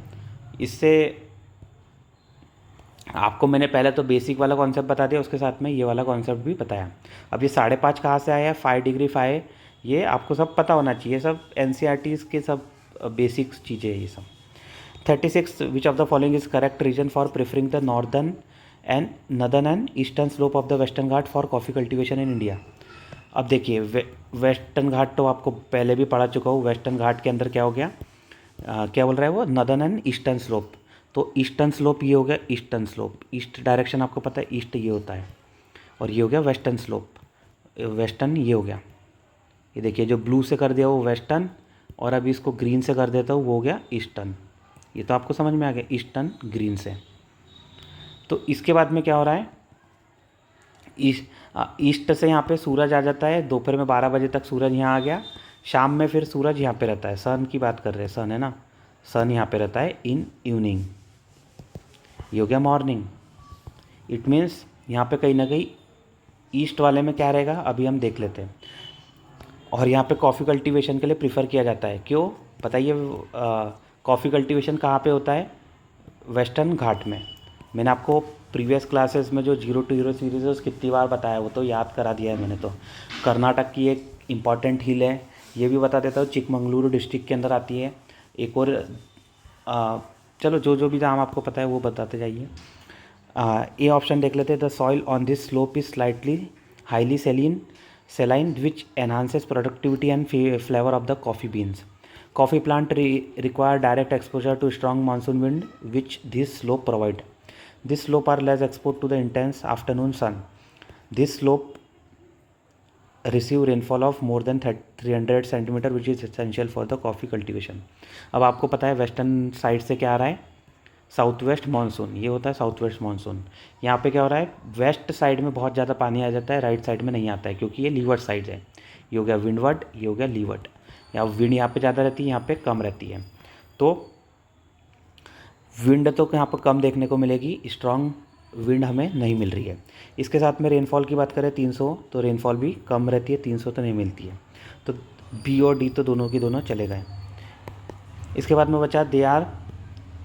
इससे आपको मैंने पहले तो बेसिक वाला कॉन्सेप्ट बता दिया, उसके साथ में ये वाला कॉन्सेप्ट भी बताया। अब ये 5.5 कहाँ से आया है, 5 डिग्री 5, ये आपको सब पता होना चाहिए, सब NCERTs के सब बेसिक चीज़ें हैं ये सब। 36 which of the following is correct reason for preferring the northern and eastern slope of the western Ghat for coffee cultivation in India. अब देखिए वेस्टर्न घाट तो आपको पहले भी पढ़ा चुका हूँ। वेस्टर्न घाट के अंदर क्या हो गया, क्या बोल रहा है वो, नदर्न एंड ईस्टर्न स्लोप। तो ईस्टर्न स्लोप ये हो गया, ईस्टर्न स्लोप, ईस्ट डायरेक्शन आपको पता है, ईस्ट ये होता है, और ये हो गया वेस्टर्न स्लोप, वेस्टर्न ये हो गया। ये देखिए जो ब्लू से कर दिया वो वेस्टर्न, और अभी इसको ग्रीन से कर देता हूँ वो हो गया ईस्टर्न। ये तो आपको समझ में आ गया, ईस्टर्न ग्रीन से। तो इसके बाद में क्या हो रहा है, ईस्ट से यहाँ पे सूरज आ जाता है, दोपहर में 12 बजे तक सूरज यहाँ आ गया, शाम में फिर सूरज यहाँ पे रहता है, सन की बात कर रहे हैं, सन है ना, सन यहाँ पे रहता है इन इवनिंग, ये हो गया मॉर्निंग। इट मीन्स यहाँ पे कहीं ना कहीं ईस्ट वाले में क्या रहेगा, अभी हम देख लेते हैं। और यहाँ पे कॉफ़ी कल्टीवेशन के लिए प्रीफर किया जाता है, क्यों बताइए, कॉफ़ी कल्टीवेशन कहाँ पे होता है, वेस्टर्न घाट में। मैंने आपको प्रीवियस क्लासेस में जो 0 to हीरो सीरीज कितनी बार बताया, वो तो याद करा दिया है मैंने। तो कर्नाटक की एक इम्पॉर्टेंट हिल है, ये भी बता देता हूँ, चिकमंगलुरु डिस्ट्रिक्ट के अंदर आती है। एक और चलो जो भी नाम आपको पता है वो बताते जाइए। ये ऑप्शन देख लेते हैं, the soil on this slope is slightly highly सेलाइन which enhances productivity and flavour of the coffee beans. Coffee plant require direct exposure to strong monsoon wind, which this slope provide. This slope are less exposed to the intense afternoon sun. This slope receive rainfall of more than 300 centimeter, which is essential for the coffee cultivation. अब आपको पता है western side से क्या आ रहा है, south west monsoon, ये होता है साउथ वेस्ट मानसून। यहाँ पे क्या हो रहा है, वेस्ट साइड में बहुत ज़्यादा पानी आ जाता है, राइट साइड में नहीं आता है, क्योंकि ये लीवर्ड साइड है। ये हो गया विंडवर्ड, ये हो गया लीवर्ड। या विंड यहाँ पे ज़्यादा रहती है, यहाँ पे कम रहती है। तो विंड तो यहाँ पर कम देखने को मिलेगी, स्ट्रॉन्ग विंड हमें नहीं मिल रही है। इसके साथ में रेनफॉल की बात करें 300, तो रेनफॉल भी कम रहती है, 300 तो नहीं मिलती है। तो बी और डी तो दोनों की दोनों चले गए। इसके बाद में बचा they are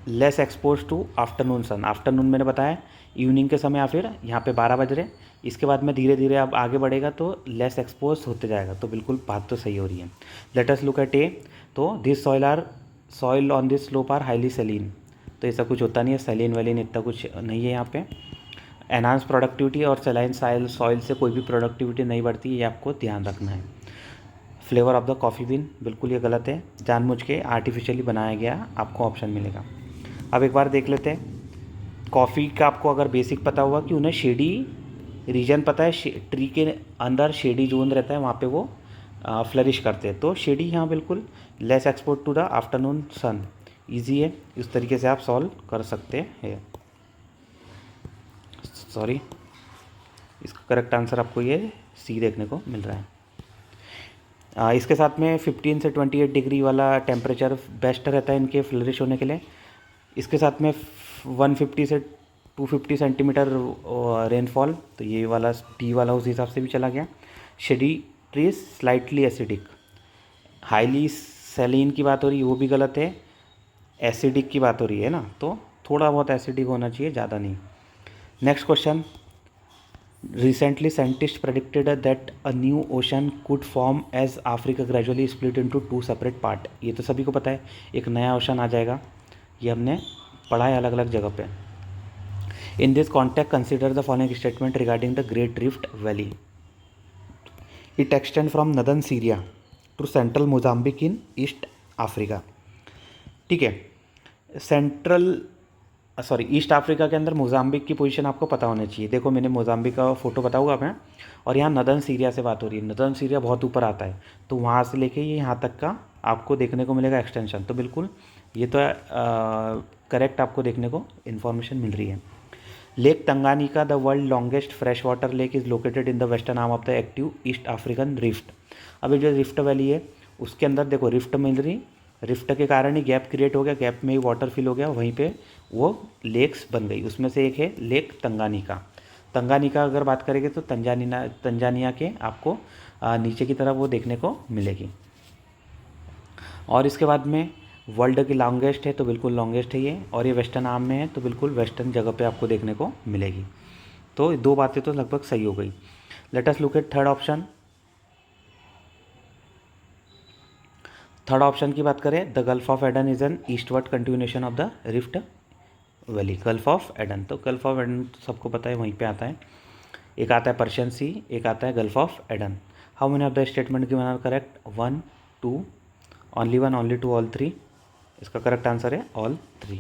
less expose to afternoon sun. Afternoon मैंने बताया इवनिंग के समय या फिर यहाँ पे 12 बज रहे। इसके बाद में धीरे धीरे अब आगे बढ़ेगा तो लेस एक्सपोज होते जाएगा। तो बिल्कुल बात तो सही हो रही है। Let us look at A. तो this soil on this slope are highly saline. तो ऐसा कुछ होता नहीं है, सेलिन वेलिन इतना कुछ नहीं है यहाँ पे। एनहांस प्रोडक्टिविटी और सेलाइन सॉइल से कोई भी प्रोडक्टिविटी नहीं बढ़ती, ये आपको ध्यान रखना है। Flavour of the coffee been, बिल्कुल ये गलत है, जानबूझ के आर्टिफिशियली बनाया गया आपको ऑप्शन मिलेगा। अब एक बार देख लेते हैं कॉफ़ी का। आपको अगर बेसिक पता हुआ कि उन्हें शेडी रीजन पता है, ट्री के अंदर शेडी जोन रहता है, वहाँ पे वो फ्लरिश करते हैं। तो शेडी यहाँ बिल्कुल less export to the afternoon sun, easy है, इस तरीके से आप सॉल्व कर सकते हैं। सॉरी, इसका करेक्ट आंसर आपको ये सी देखने को मिल रहा है। इसके साथ में 15 से 28 डिग्री वाला टेम्परेचर बेस्ट रहता है इनके फ्लरिश होने के लिए। इसके साथ में 150 से 250 सेंटीमीटर रेनफॉल, तो ये वाला टी वाला उस हिसाब से भी चला गया। Shady trees slightly acidic, highly saline की बात हो रही है, वो भी गलत है। एसिडिक की बात हो रही है ना, तो थोड़ा बहुत एसिडिक होना चाहिए, ज़्यादा नहीं। Next question, recently scientist predicted that a new ocean could form as Africa gradually split into 2 separate part. ये तो सभी को पता है, एक नया ओशन आ जाएगा, ये हमने पढ़ा है अलग अलग जगह पे। In this context consider the following statement regarding the great rift valley. It extend from northern Syria to central Mozambique in east Africa. ठीक है, ईस्ट अफ्रीका के अंदर मोजाम्बिक की पोजीशन आपको पता होनी चाहिए। देखो मैंने मोजाम्बिक का फोटो बताऊंगा मैं, और यहाँ नदर्न सीरिया से बात हो रही है। नदर्न सीरिया बहुत ऊपर आता है, तो वहाँ से लेके ये यहाँ तक का आपको देखने को मिलेगा एक्सटेंशन। तो बिल्कुल ये तो करेक्ट आपको देखने को इन्फॉर्मेशन मिल रही है। Lake Tanganyika the world longest fresh water lake is located in the western arm of the active yeast African rift. अभी जो रिफ्ट वैली है उसके अंदर देखो रिफ्ट मिल रही, रिफ्ट के कारण ही गैप क्रिएट हो गया, गैप में ही वाटर फिल हो गया, वहीं पे वो लेक्स बन गई। उसमें से एक है लेक तंगानिका। तंगानिका अगर बात करेंगे तो तंजानिया के आपको नीचे की तरफ वो देखने को मिलेगी। और इसके बाद में वर्ल्ड की लॉन्गेस्ट है, तो बिल्कुल लॉन्गेस्ट है ये, और ये वेस्टर्न आर्म में है, तो बिल्कुल वेस्टर्न जगह पे आपको देखने को मिलेगी। तो दो बातें तो लगभग सही हो गई। Late us look eight third option. Third option की बात करें, the gulf of Aiden is an eastward continuation of the rift valley. Gulf of Aiden, तो गल्फ ऑफ एडन तो सबको पता है, वहीं पे आता है। एक आता है पर्शियन सी, एक आता है gulf of Aden. How many of the statement given are correct? 1, 2, only 1, only 2, all 3। इसका करेक्ट आंसर है ऑल 3।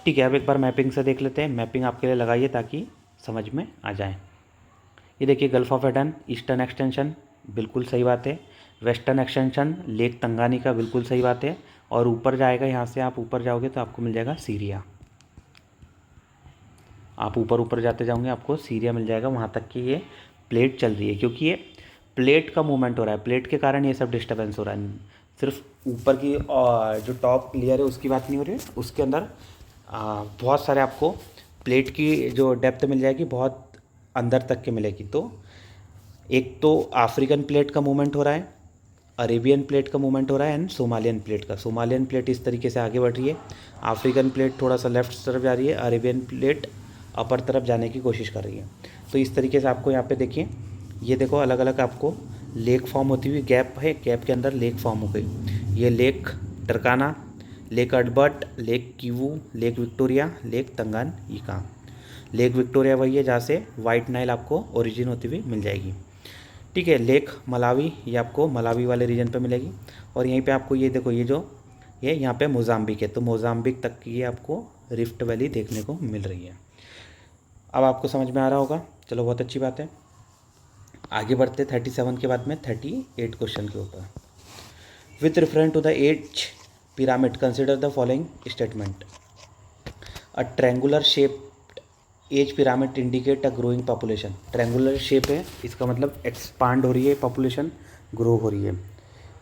ठीक है, अब एक बार मैपिंग से देख लेते हैं। मैपिंग आपके लिए लगाइए ताकि समझ में आ जाए। ये देखिए gulf of Aiden eastern extension, बिल्कुल सही बात है। वेस्टर्न एक्सटेंशन लेक तंगानिका, बिल्कुल सही बात है। और ऊपर जाएगा, यहाँ से आप ऊपर जाओगे तो आपको मिल जाएगा सीरिया। आप ऊपर जाते जाओगे आपको सीरिया मिल जाएगा। वहाँ तक की ये प्लेट चल रही है, क्योंकि ये प्लेट का मूवमेंट हो रहा है, प्लेट के कारण ये सब डिस्टर्बेंस हो रहा है। सिर्फ ऊपर की जो टॉप लेयर है उसकी बात नहीं हो रही है, उसके अंदर बहुत सारे आपको प्लेट की जो डेप्थ मिल जाएगी, बहुत अंदर तक के मिलेगी। तो एक तो अफ्रीकन प्लेट का मूवमेंट हो रहा है, अरेबियन प्लेट का मूवमेंट हो रहा है, एंड सोमालियन प्लेट का। सोमालियन प्लेट इस तरीके से आगे बढ़ रही है, अफ्रीकन प्लेट थोड़ा सा लेफ्ट तरफ जा रही है, अरेबियन प्लेट अपर तरफ जाने की कोशिश कर रही है। तो इस तरीके से आपको यहाँ पे देखिए, ये देखो अलग अलग आपको लेक फॉर्म होती हुई, गैप है, गैप के अंदर लेक फॉर्म हो गई। ये lake Turkana, lake Albert, lake Kivu, lake Victoria, lake Tanganyika. Lake Victoria वही है जहाँ से वाइट नाइल आपको ओरिजिन होती हुई मिल जाएगी। ठीक है, लेक मलावी, ये आपको मलावी वाले रीजन पे मिलेगी। और यहीं पे आपको ये देखो, ये यहाँ पे मोजाम्बिक है, तो मोजाम्बिक तक की ये आपको रिफ्ट वैली देखने को मिल रही है। अब आपको समझ में आ रहा होगा, चलो बहुत अच्छी बात है। आगे बढ़ते 37 के बाद में 38 क्वेश्चन के ऊपर। With reference to the age pyramid consider the following statement. A triangular shape age pyramid indicate a growing population. Triangular shape है, इसका मतलब एक्सपांड हो रही है, पॉपुलेशन ग्रो हो रही है।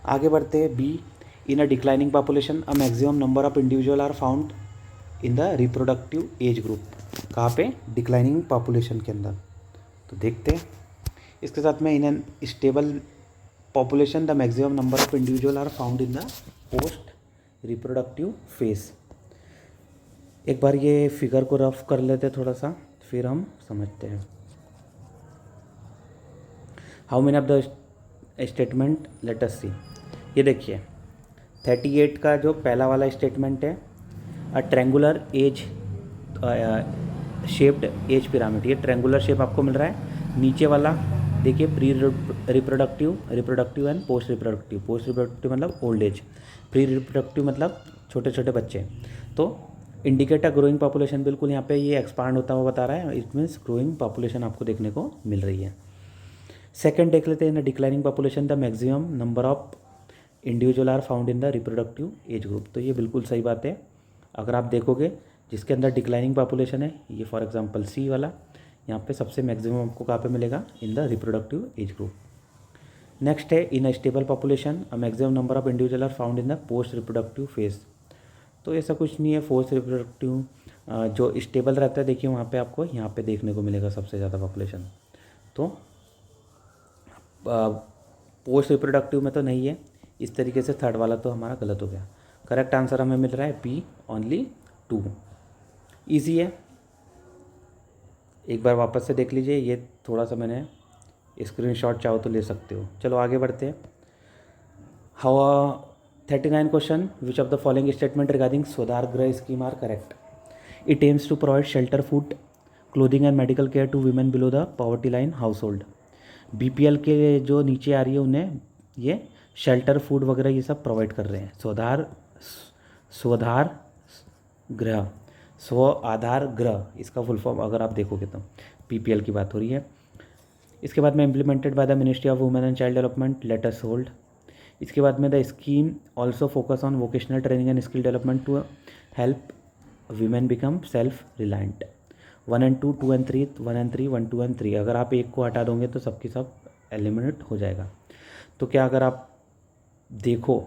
आगे बढ़ते हैं B, in a declining population a maximum number of individual are found in the reproductive age group. कहाँ पे? डिक्लाइनिंग पॉपुलेशन के अंदर। तो देखते हैं इसके साथ में, in an stable population the maximum number of individual are found in the post reproductive phase. एक बार ये फिगर को रफ कर लेते हैं थोड़ा सा, फिर हम समझते हैं। How many of the statement let us see. ये देखिए 38 का जो पहला वाला स्टेटमेंट है, a triangular age shaped as pyramid, ये ट्रेंगुलर शेप आपको मिल रहा है। नीचे वाला देखिए pre reproductive and post reproductive. Post reproductive मतलब ओल्ड एज, प्री रिप्रोडक्टिव मतलब छोटे छोटे बच्चे। तो इंडिकेटर ग्रोइंग पॉपुलेशन, बिल्कुल यहाँ पे ये एक्सपांड होता हुआ बता रहा है, इट मीन्स ग्रोइंग पॉपुलेशन आपको देखने को मिल रही है। सेकेंड देख लेते हैं, declining population the maximum number of individual are found in the reproductive age group. तो ये बिल्कुल सही बात है। अगर आप देखोगे जिसके अंदर डिक्लाइनिंग पॉपुलेशन है, ये फॉर एग्जांपल सी वाला, यहाँ पे सबसे मैक्सिमम आपको कहाँ पे मिलेगा, in the reproductive age group. Next है in a stable population a maximum number of individual are found in the post reproductive phase. तो ऐसा कुछ नहीं है, पोस्ट रिप्रोडक्टिव जो स्टेबल रहता है देखिए वहाँ पे आपको यहाँ पे देखने को मिलेगा सबसे ज़्यादा पॉपुलेशन। तो पोस्ट रिप्रोडक्टिव में तो नहीं है, इस तरीके से थर्ड वाला तो हमारा गलत हो गया। करेक्ट आंसर हमें मिल रहा है बी, ओनली 2। ईजी है, एक बार वापस से देख लीजिए, ये थोड़ा सा मैंने स्क्रीनशॉट चाहो तो ले सकते हो। चलो आगे बढ़ते हैं। How 39 question, which of the following statement regarding Swadhar Greh scheme are correct. It aims to provide shelter, food, clothing and medical care to women below the poverty line household. BPL के जो नीचे आ रही है उन्हें ये शेल्टर, फूड वगैरह ये सब प्रोवाइड कर रहे हैं। स्वधार गृह, स्व आधार गृह, इसका फुल फॉर्म अगर आप देखोगे तो PPL की बात हो रही है। इसके बाद में implemented by the ministry of women and child development, let us hold. इसके बाद में the scheme also focus on vocational training and skill development to help women become self reliant. 1 and 2, 2 and 3, 1 and 3, 1, 2 and 3। अगर आप एक को हटा दोगे तो सबकी सब एलिमिनेट हो जाएगा। तो क्या अगर आप देखो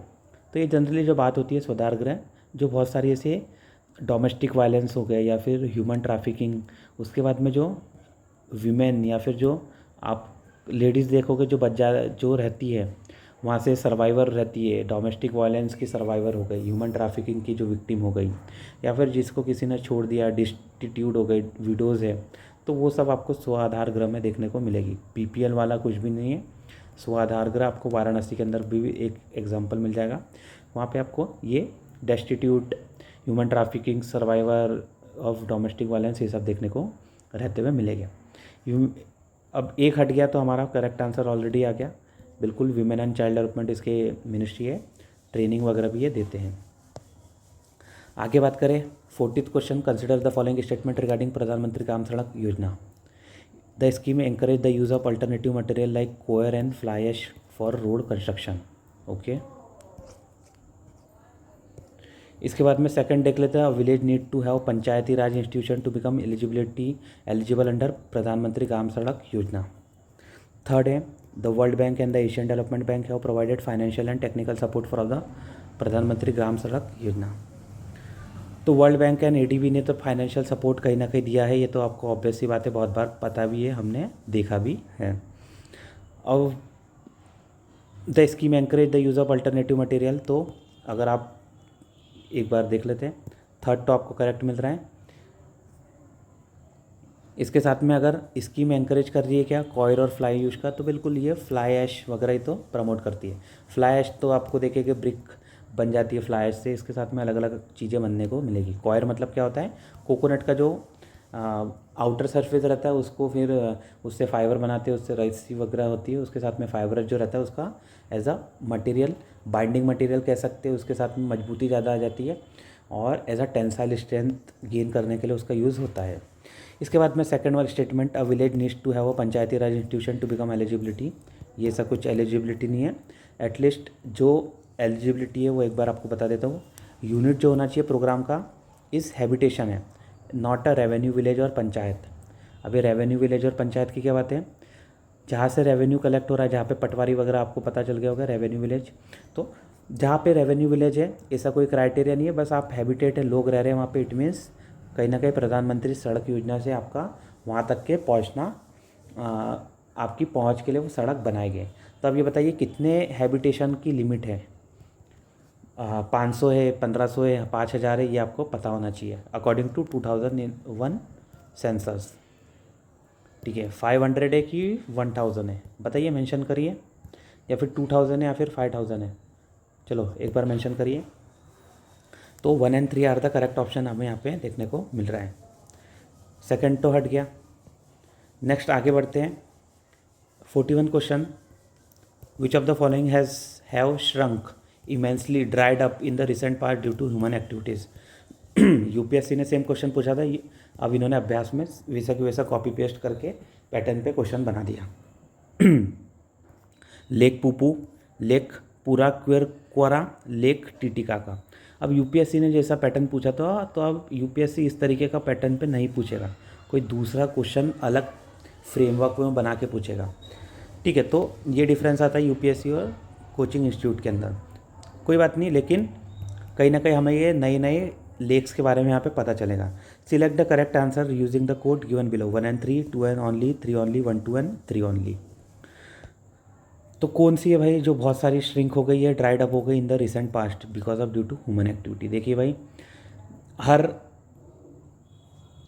तो ये जनरली जो बात होती है स्वधार गृह, जो बहुत सारी ऐसे डोमेस्टिक वायलेंस हो गए या फिर ह्यूमन ट्रैफिकिंग, उसके बाद में जो वीमेन या फिर जो आप लेडीज़ देखोगे जो जो रहती है वहाँ से सर्वाइवर रहती है, डोमेस्टिक वायलेंस की सर्वाइवर हो गई, ह्यूमन ट्रैफिकिंग की जो विक्टिम हो गई, या फिर जिसको किसी ने छोड़ दिया, डिस्टिट्यूट हो गई, विडोज़ है, तो वो सब आपको स्व आधार गृह में देखने को मिलेगी। PPL वाला कुछ भी नहीं है। स्व आधार गृह आपको वाराणसी के अंदर भी एक एग्जाम्पल मिल जाएगा, वहाँ पर आपको ये destitute, human trafficking, survivor of domestic violence, ये सब देखने को रहते हुए मिलेगा। अब एक हट गया तो हमारा करेक्ट आंसर ऑलरेडी आ गया, बिल्कुल विमेन एंड चाइल्ड डेवलपमेंट इसके मिनिस्ट्री है, ट्रेनिंग वगैरह भी ये देते हैं। आगे बात करें 40th question, consider the following statement regarding Pradhan Mantri Gram Sadak Yojana. The scheme encourage the use of alternative material like coir and fly ash for road construction. Okay, इसके बाद में सेकंड देख लेते हैं, village need to have Panchayati Raj institution to become eligible under Pradhan Mantri Gram Sadak योजना। Third है, the world bank and the Asian development bank have provided financial and technical support for the प्रधानमंत्री ग्राम सड़क योजना। तो वर्ल्ड बैंक एंड ADB ने तो फाइनेंशियल सपोर्ट कहीं ना कहीं दिया है, ये तो आपको ऑब्वियस सी बात है, बहुत बार पता भी है, हमने देखा भी है। अब the scheme encourage the use of alternative material, तो अगर आप एक बार देख लेते हैं, थर्ड तो आपको करेक्ट मिल रहा है। इसके साथ में अगर स्कीम एनकरेज कर रही है क्या, कॉयर और फ्लाई यूज का, तो बिल्कुल ये फ्लाई ऐश वगैरह ही तो प्रमोट करती है। फ्लाई ऐश तो आपको देखेंगे ब्रिक बन जाती है फ्लाई ऐश से, इसके साथ में अलग अलग चीज़ें बनने को मिलेगी। कॉयर मतलब क्या होता है, कोकोनट का जो आउटर सरफेस रहता है उसको फिर उससे फाइबर बनाते हैं, उससे रस्सी वगैरह होती है, उसके साथ में फाइबर जो रहता है उसका as a material, binding material कह सकते हैं, उसके साथ में मजबूती ज़्यादा आ जाती है और as a tensile strength gain करने के लिए उसका यूज़ होता है। इसके बाद में सेकंड वाला statement, a village needs to have a Panchayati Raj institution to become eligibility, ये सब कुछ एलिजिबिलिटी नहीं है। एटलीस्ट जो एलिजिबिलिटी है वो एक बार आपको बता देता हूँ। यूनिट जो होना चाहिए प्रोग्राम का इस हैबिटेशन है, नॉट अ रेवेन्यू विलेज और पंचायत। अभी रेवेन्यू विलेज और पंचायत की क्या बात है, जहाँ से रेवेन्यू कलेक्ट हो रहा है, जहाँ पे पटवारी वगैरह आपको पता चल गया होगा रेवेन्यू विलेज, तो जहाँ पे रेवेन्यू विलेज है ऐसा कोई क्राइटेरिया नहीं है, बस आप हैबिटेट है, लोग रह रहे हैं वहाँ पे, इट मीन्स कहीं ना कहीं प्रधानमंत्री सड़क योजना से आपका वहाँ तक के पहुँचना, आपकी पहुँच के लिए वो सड़क बनाए गए। तो अब ये बताइए कितने हैबिटेशन की लिमिट है, 500 है, 1500 है, 5000 है, ये आपको पता होना चाहिए अकॉर्डिंग टू 2001 सेंसस। ठीक है, 500 है कि 1000 है, बताइए, मेंशन करिए, या फिर 2000 है या फिर 5000 है, चलो एक बार मेंशन करिए। तो 1 and 3 are the correct option हमें यहाँ पे देखने को मिल रहा है। सेकंड तो हट गया। नेक्स्ट आगे बढ़ते हैं। 41 question, which of the following have shrunk immensely dried up in the recent past due to human activities. UPSC ने सेम क्वेश्चन पूछा था, अब इन्होंने अभ्यास में वैसा की वैसा कॉपी पेस्ट करके पैटर्न पे क्वेश्चन बना दिया। लेक पुपू, लेक पूरा क्वेर क्वरा, लेक टीटिका का। अब यूपीएससी ने जैसा पैटर्न पूछा था, तो अब यूपीएससी इस तरीके का पैटर्न पे नहीं पूछेगा, कोई दूसरा क्वेश्चन अलग फ्रेमवर्क में बना के पूछेगा। ठीक है, तो ये डिफरेंस आता है यूपीएससी और कोचिंग इंस्टीट्यूट के अंदर। कोई बात नहीं, लेकिन कहीं ना कहीं हमें ये नए नए लेक्स के बारे में यहाँ पे पता चलेगा। Select the correct answer using the code given below, 1 and 3, 2 and only, 3 only, 1 2 and 3 only. तो कौन सी है भाई जो बहुत सारी श्रिंक हो गई है, ड्राइड अप हो गई in the recent past because of due to human activity. देखिए भाई, हर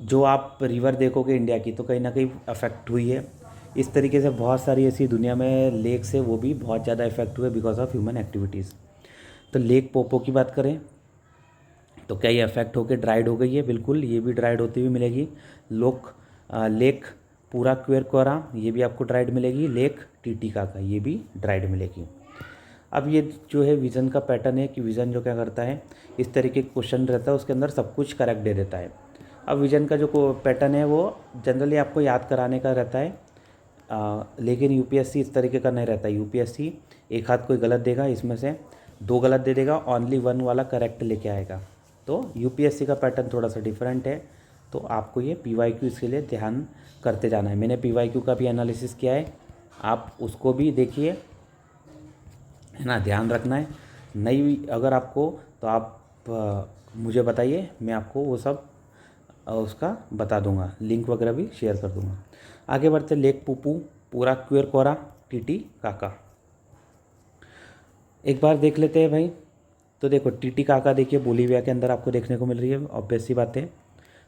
जो आप रिवर देखोगे इंडिया की, तो कहीं ना कहीं अफेक्ट हुई है। इस तरीके से बहुत सारी ऐसी दुनिया में लेक्स है, वो भी बहुत ज़्यादा इफेक्ट हुए बिकॉज ऑफ ह्यूमन एक्टिविटीज़। तो लेक पोपो की बात करें तो क्या ये अफेक्ट होकर ड्राइड हो गई है? बिल्कुल, ये भी ड्राइड होती हुई मिलेगी। लेक पूरा क्वेर कोरा, ये भी आपको ड्राइड मिलेगी। लेक टीटिका का, ये भी ड्राइड मिलेगी। अब ये जो है विज़न का पैटर्न है कि विज़न जो क्या करता है, इस तरीके का क्वेश्चन रहता है, उसके अंदर सब कुछ करेक्ट दे देता है। अब विज़न का जो पैटर्न है वो जनरली आपको याद कराने का रहता है, लेकिन यूपीएससी इस तरीके का नहीं रहता है। यूपीएससी एक हाथ कोई गलत देगा, इसमें से 2 गलत दे देगा, ओनली 1 वाला करेक्ट लेके आएगा। तो यूपीएससी का पैटर्न थोड़ा सा डिफरेंट है, तो आपको ये पीवाईक्यू इसके लिए ध्यान करते जाना है। मैंने पीवाईक्यू का भी एनालिसिस किया है, आप उसको भी देखिए, है ना, ध्यान रखना है। नहीं अगर आपको, तो आप मुझे बताइए, मैं आपको वो सब उसका बता दूंगा, लिंक वगैरह भी शेयर कर दूंगा। आगे बढ़ते, लेक पुपू, पूरा क्वेर कोरा, टीटी काका। एक बार देख लेते हैं भाई। तो देखो, टीटी काका देखिए बोलीविया के अंदर आपको देखने को मिल रही है, ऑब्वियस सी बात है,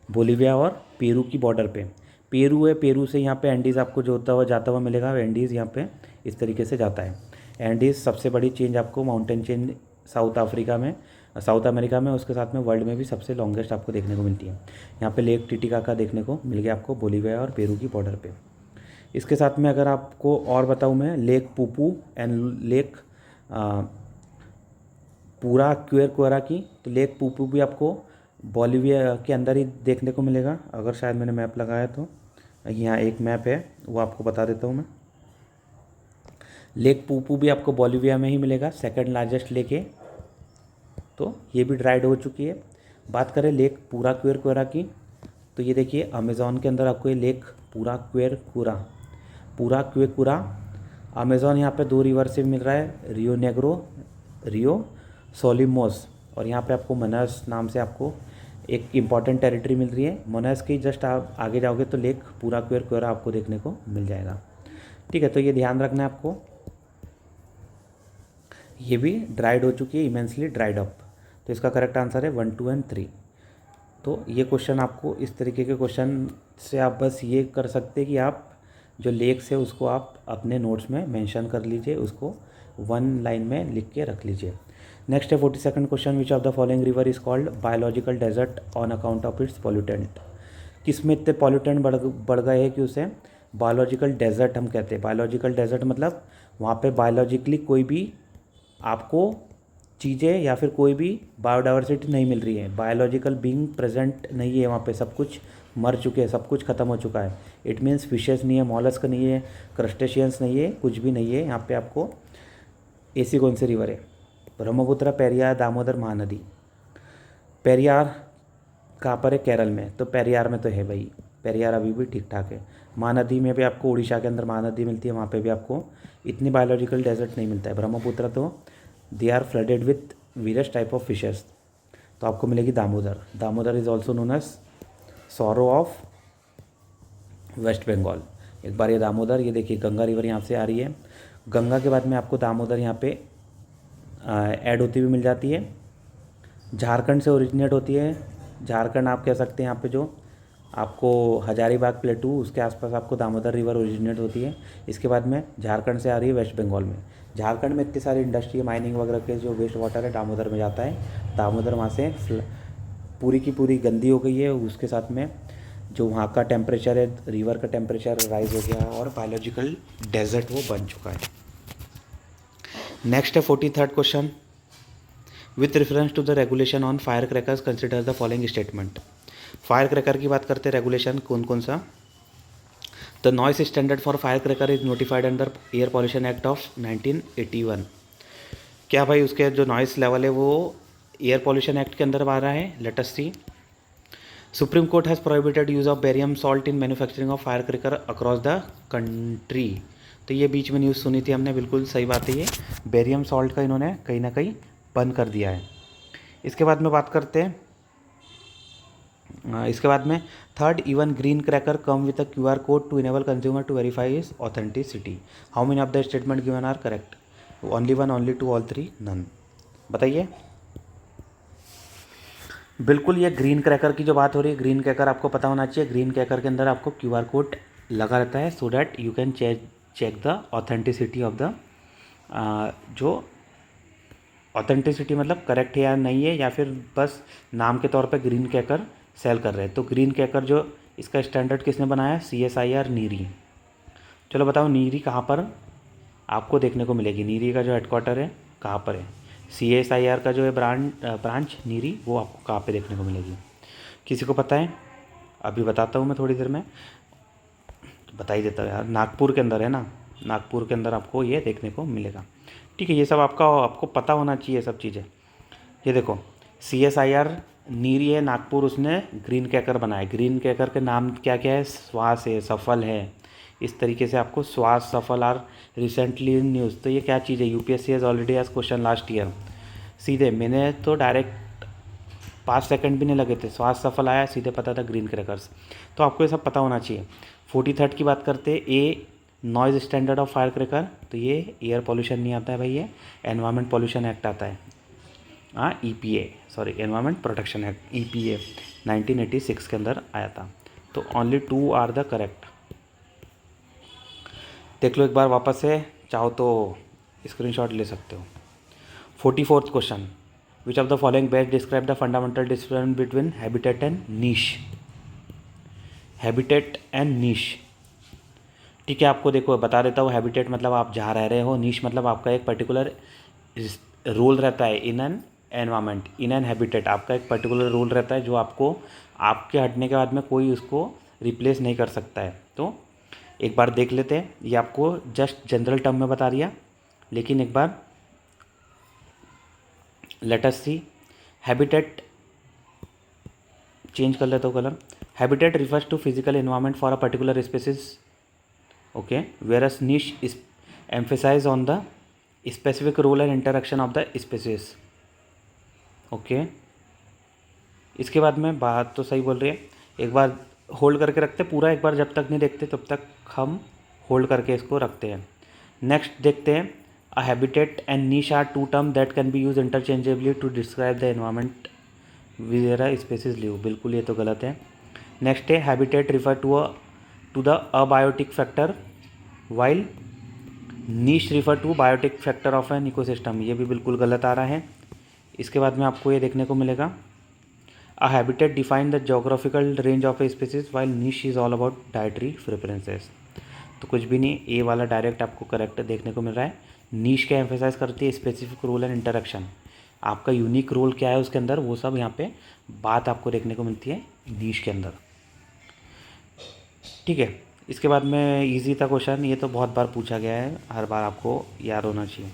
बोलीविया और पेरू की बॉर्डर पे। पेरू है, पेरू से यहाँ पे एंडीज़ आपको जो होता हुआ जाता हुआ मिलेगा, एंडीज़ यहाँ पे इस तरीके से जाता है। एंडीज़ सबसे बड़ी चेंज आपको माउंटेन चेंज साउथ अमेरिका में, उसके साथ में वर्ल्ड में भी सबसे लॉन्गेस्ट आपको देखने को मिलती है। यहाँ पे लेक टिटिकाका देखने को मिल गया आपको बोलीविया और पेरू की बॉर्डर पे। इसके साथ में अगर आपको और बताऊँ मैं, लेक पुपू एंड लेक पूरा क्वेर कोरा की, तो लेक पुपू भी आपको बोलीविया के अंदर ही देखने को मिलेगा। अगर शायद मैंने मैप लगाया तो यहाँ एक मैप है, वो आपको बता देता हूँ मैं। लेक पुपू भी आपको बोलीविया में ही मिलेगा, सेकंड लार्जेस्ट लेक है, तो ये भी ड्राइड हो चुकी है। बात करें लेक पूरा क्वेर कोरा की, तो ये देखिए अमेज़ॉन के अंदर आपको ये लेक पूरा क्वेर कोरा अमेज़ॉन यहाँ पे 2 रिवर से मिल रहा है, रियो नेग्रो, रियो सोलिमोस, और यहाँ पे आपको मनस नाम से आपको एक इम्पॉर्टेंट टेरिटरी मिल रही है। मनस की जस्ट आप आगे जाओगे तो लेक पूरा क्वेर कोरा आपको देखने को मिल जाएगा। ठीक है, तो ये ध्यान रखना है आपको, ये भी ड्राइड हो चुकी है, इमेंसली ड्राइड अप। तो इसका करेक्ट आंसर है 1 2 एंड 3। तो ये क्वेश्चन आपको, इस तरीके के क्वेश्चन से आप बस ये कर सकते हैं कि आप जो लेक्स है उसको आप अपने नोट्स में मेंशन कर लीजिए, उसको 1 लाइन में लिख के रख लीजिए। नेक्स्ट है 42nd question, which of the following river is called biological desert on account of its pollutant. किसमें इतने पॉल्यूटेंट बढ़ गए हैं कि उसे बायोलॉजिकल डेजर्ट हम कहते हैं। बायोलॉजिकल डेजर्ट मतलब वहाँ पे बायोलॉजिकली कोई भी आपको चीज़ें या फिर कोई भी बायोडाइवर्सिटी नहीं मिल रही है, बायोलॉजिकल बीइंग प्रेजेंट नहीं है वहाँ पे, सब कुछ मर चुके हैं, सब कुछ ख़त्म हो चुका है। इट मीन्स फिशेस नहीं है, मॉलस्क नहीं है, क्रस्टेशियंस नहीं है, कुछ भी नहीं है यहाँ पे आपको। ऐसी कौन सी रिवर है? ब्रह्मपुत्र, पेरियार, दामोदर, महानदी। पेरियार कहाँ पर है? केरल में, तो पेरियार में तो है भाई, पेरियार अभी भी ठीक ठाक है। महानदी में भी आपको, उड़ीसा के अंदर महानदी मिलती है, वहाँ पे भी आपको इतनी बायोलॉजिकल डेजर्ट नहीं मिलता है। ब्रह्मपुत्र तो they are flooded with various type of fishes. तो आपको मिलेगी Damodar. Damodar is also known as sorrow of West Bengal. एक बार ये दामोदर, ये देखिए गंगा रिवर यहाँ से आ रही है, गंगा के बाद में आपको दामोदर यहाँ पे ऐड होती हुई मिल जाती है। झारखंड से ओरिजिनेट होती है। झारखंड आप कह सकते हैं यहाँ पे जो आपको हजारीबाग प्लेटू उसके आसपास आपको दामोदर रिवर ओरिजिनेट होती है। इसके बाद में झारखंड से आ रही है वेस्ट बंगाल में। झारखंड में इतनी सारी इंडस्ट्री माइनिंग वगैरह के जो वेस्ट वाटर है दामोदर में जाता है। दामोदर वहाँ से पूरी की पूरी गंदी हो गई है। उसके साथ में जो वहाँ का टेम्परेचर है, रिवर का टेम्परेचर राइज हो गया और बायोलॉजिकल डेजर्ट वो बन चुका है। नेक्स्ट है 43rd question. With reference to the regulation on fire crackers consider the following statement. Fire cracker की बात करते हैं, रेगुलेशन कौन कौन सा। The noise standard for fire cracker is notified under air pollution act of 1981। क्या भाई उसके जो नॉइस लेवल है वो एयर पॉल्यूशन एक्ट के अंदर आ रहा है। Let us see. Supreme court has prohibited use of barium salt in manufacturing of fire cracker across the country. तो ये बीच में न्यूज़ सुनी थी हमने, बिल्कुल सही बात है। ये बेरियम सॉल्ट का इन्होंने कहीं ना कहीं बंद कर दिया है। इसके बाद में बात करते हैं, इसके बाद में third, even green cracker come with a QR code to enable consumer to verify is authenticity. How many of the statement given are correct. Only one, only two, all three, none. बताइए। बिल्कुल ये green cracker की जो बात हो रही है, green cracker आपको पता होना चाहिए। ग्रीन क्रैकर के अंदर आपको QR कोड लगा रहता है so that you can check the authenticity of the जो ऑथेंटिसिटी मतलब करेक्ट है या नहीं है, या फिर बस नाम के तौर पे ग्रीन क्रैकर सेल कर रहे हैं। तो ग्रीन क्रैकर जो इसका स्टैंडर्ड किसने बनाया, CSIR नीरी। चलो बताओ नीरी कहाँ पर आपको देखने को मिलेगी। नीरी का जो हेडक्वार्टर है कहाँ पर है। CSIR का जो है ब्रांच नीरी वो आपको कहाँ पे देखने को मिलेगी, किसी को पता है। अभी बताता हूँ मैं थोड़ी देर में, बता ही देता हूँ यार। नागपुर के अंदर है ना, नागपुर के अंदर आपको ये देखने को मिलेगा। ठीक है, ये सब आपको पता होना चाहिए सब चीज़ें। ये देखो CSIR नीरी है नागपुर, उसने ग्रीन क्रैकर बनाया। ग्रीन क्रैकर के नाम क्या क्या है, श्वास है, सफल है, इस तरीके से आपको श्वास, सफल आर रिसेंटली इन न्यूज़। तो ये क्या चीज़ है, UPSC हैज़ ऑलरेडी एज क्वेश्चन लास्ट ईयर। सीधे मैंने तो डायरेक्ट 5 सेकंड भी नहीं लगे थे, श्वास सफल आया, सीधे पता था ग्रीन क्रैकर्स। तो आपको ये सब पता होना चाहिए। 43rd की बात करते हैं, a noise standard of fire cracker. तो ये एयर पॉल्यूशन नहीं आता है भाई, ये एनवायरमेंट पॉल्यूशन एक्ट आता है। EPA, sorry, environment protection act, EPA 1986 के अंदर आया था। तो ओनली 2 आर द करेक्ट। देख लो एक बार वापस से, चाहो तो स्क्रीनशॉट ले सकते हो। 44th question. Which of the following best describe the fundamental difference between habitat and niche. Habitat and niche, ठीक है, आपको देखो बता देता हूँ। हैबिटेट मतलब आप जहाँ रह रहे हो, नीश मतलब आपका एक पर्टिकुलर रोल रहता है in an environment. In an habitat आपका एक पर्टिकुलर रोल रहता है जो आपको आपके हटने के बाद में कोई उसको रिप्लेस नहीं कर सकता है। तो एक बार देख लेते हैं, ये आपको जस्ट जनरल टर्म में बता दिया, लेकिन एक बार let us see. Habitat change कर लेता हूँ colour. Habitat refers to physical environment for a particular species, okay, whereas niche is emphasize on the specific role and interaction of the species, okay. इसके बाद में बात तो सही बोल रही है, एक बार होल्ड करके रखते पूरा, एक बार जब तक नहीं देखते तब तक हम होल्ड करके इसको रखते हैं। नेक्स्ट देखते हैं, a habitat and niche are 2 term that can be use interchangeably to describe the environment where species live. बिल्कुल ये तो गलत है। नेक्स्ट है, habitat refer to the abiotic factor while niche refer to biotic factor of an ecosystem. ये भी बिल्कुल गलत आ रहा है। इसके बाद में आपको ये देखने को मिलेगा, अ habitat define the geographical range of a species while niche is all about dietary preferences. तो कुछ भी नहीं, ए वाला डायरेक्ट आपको करेक्ट देखने को मिल रहा है। नीश क्या एम्फेसाइज करती है, स्पेसिफिक रोल एंड इंटरेक्शन, आपका यूनिक रोल क्या है उसके अंदर, वो सब यहाँ पे बात आपको देखने को मिलती है नीश के अंदर। ठीक है, इसके बाद में इजी था क्वेश्चन, ये तो बहुत बार पूछा गया है, हर बार आपको याद होना चाहिए।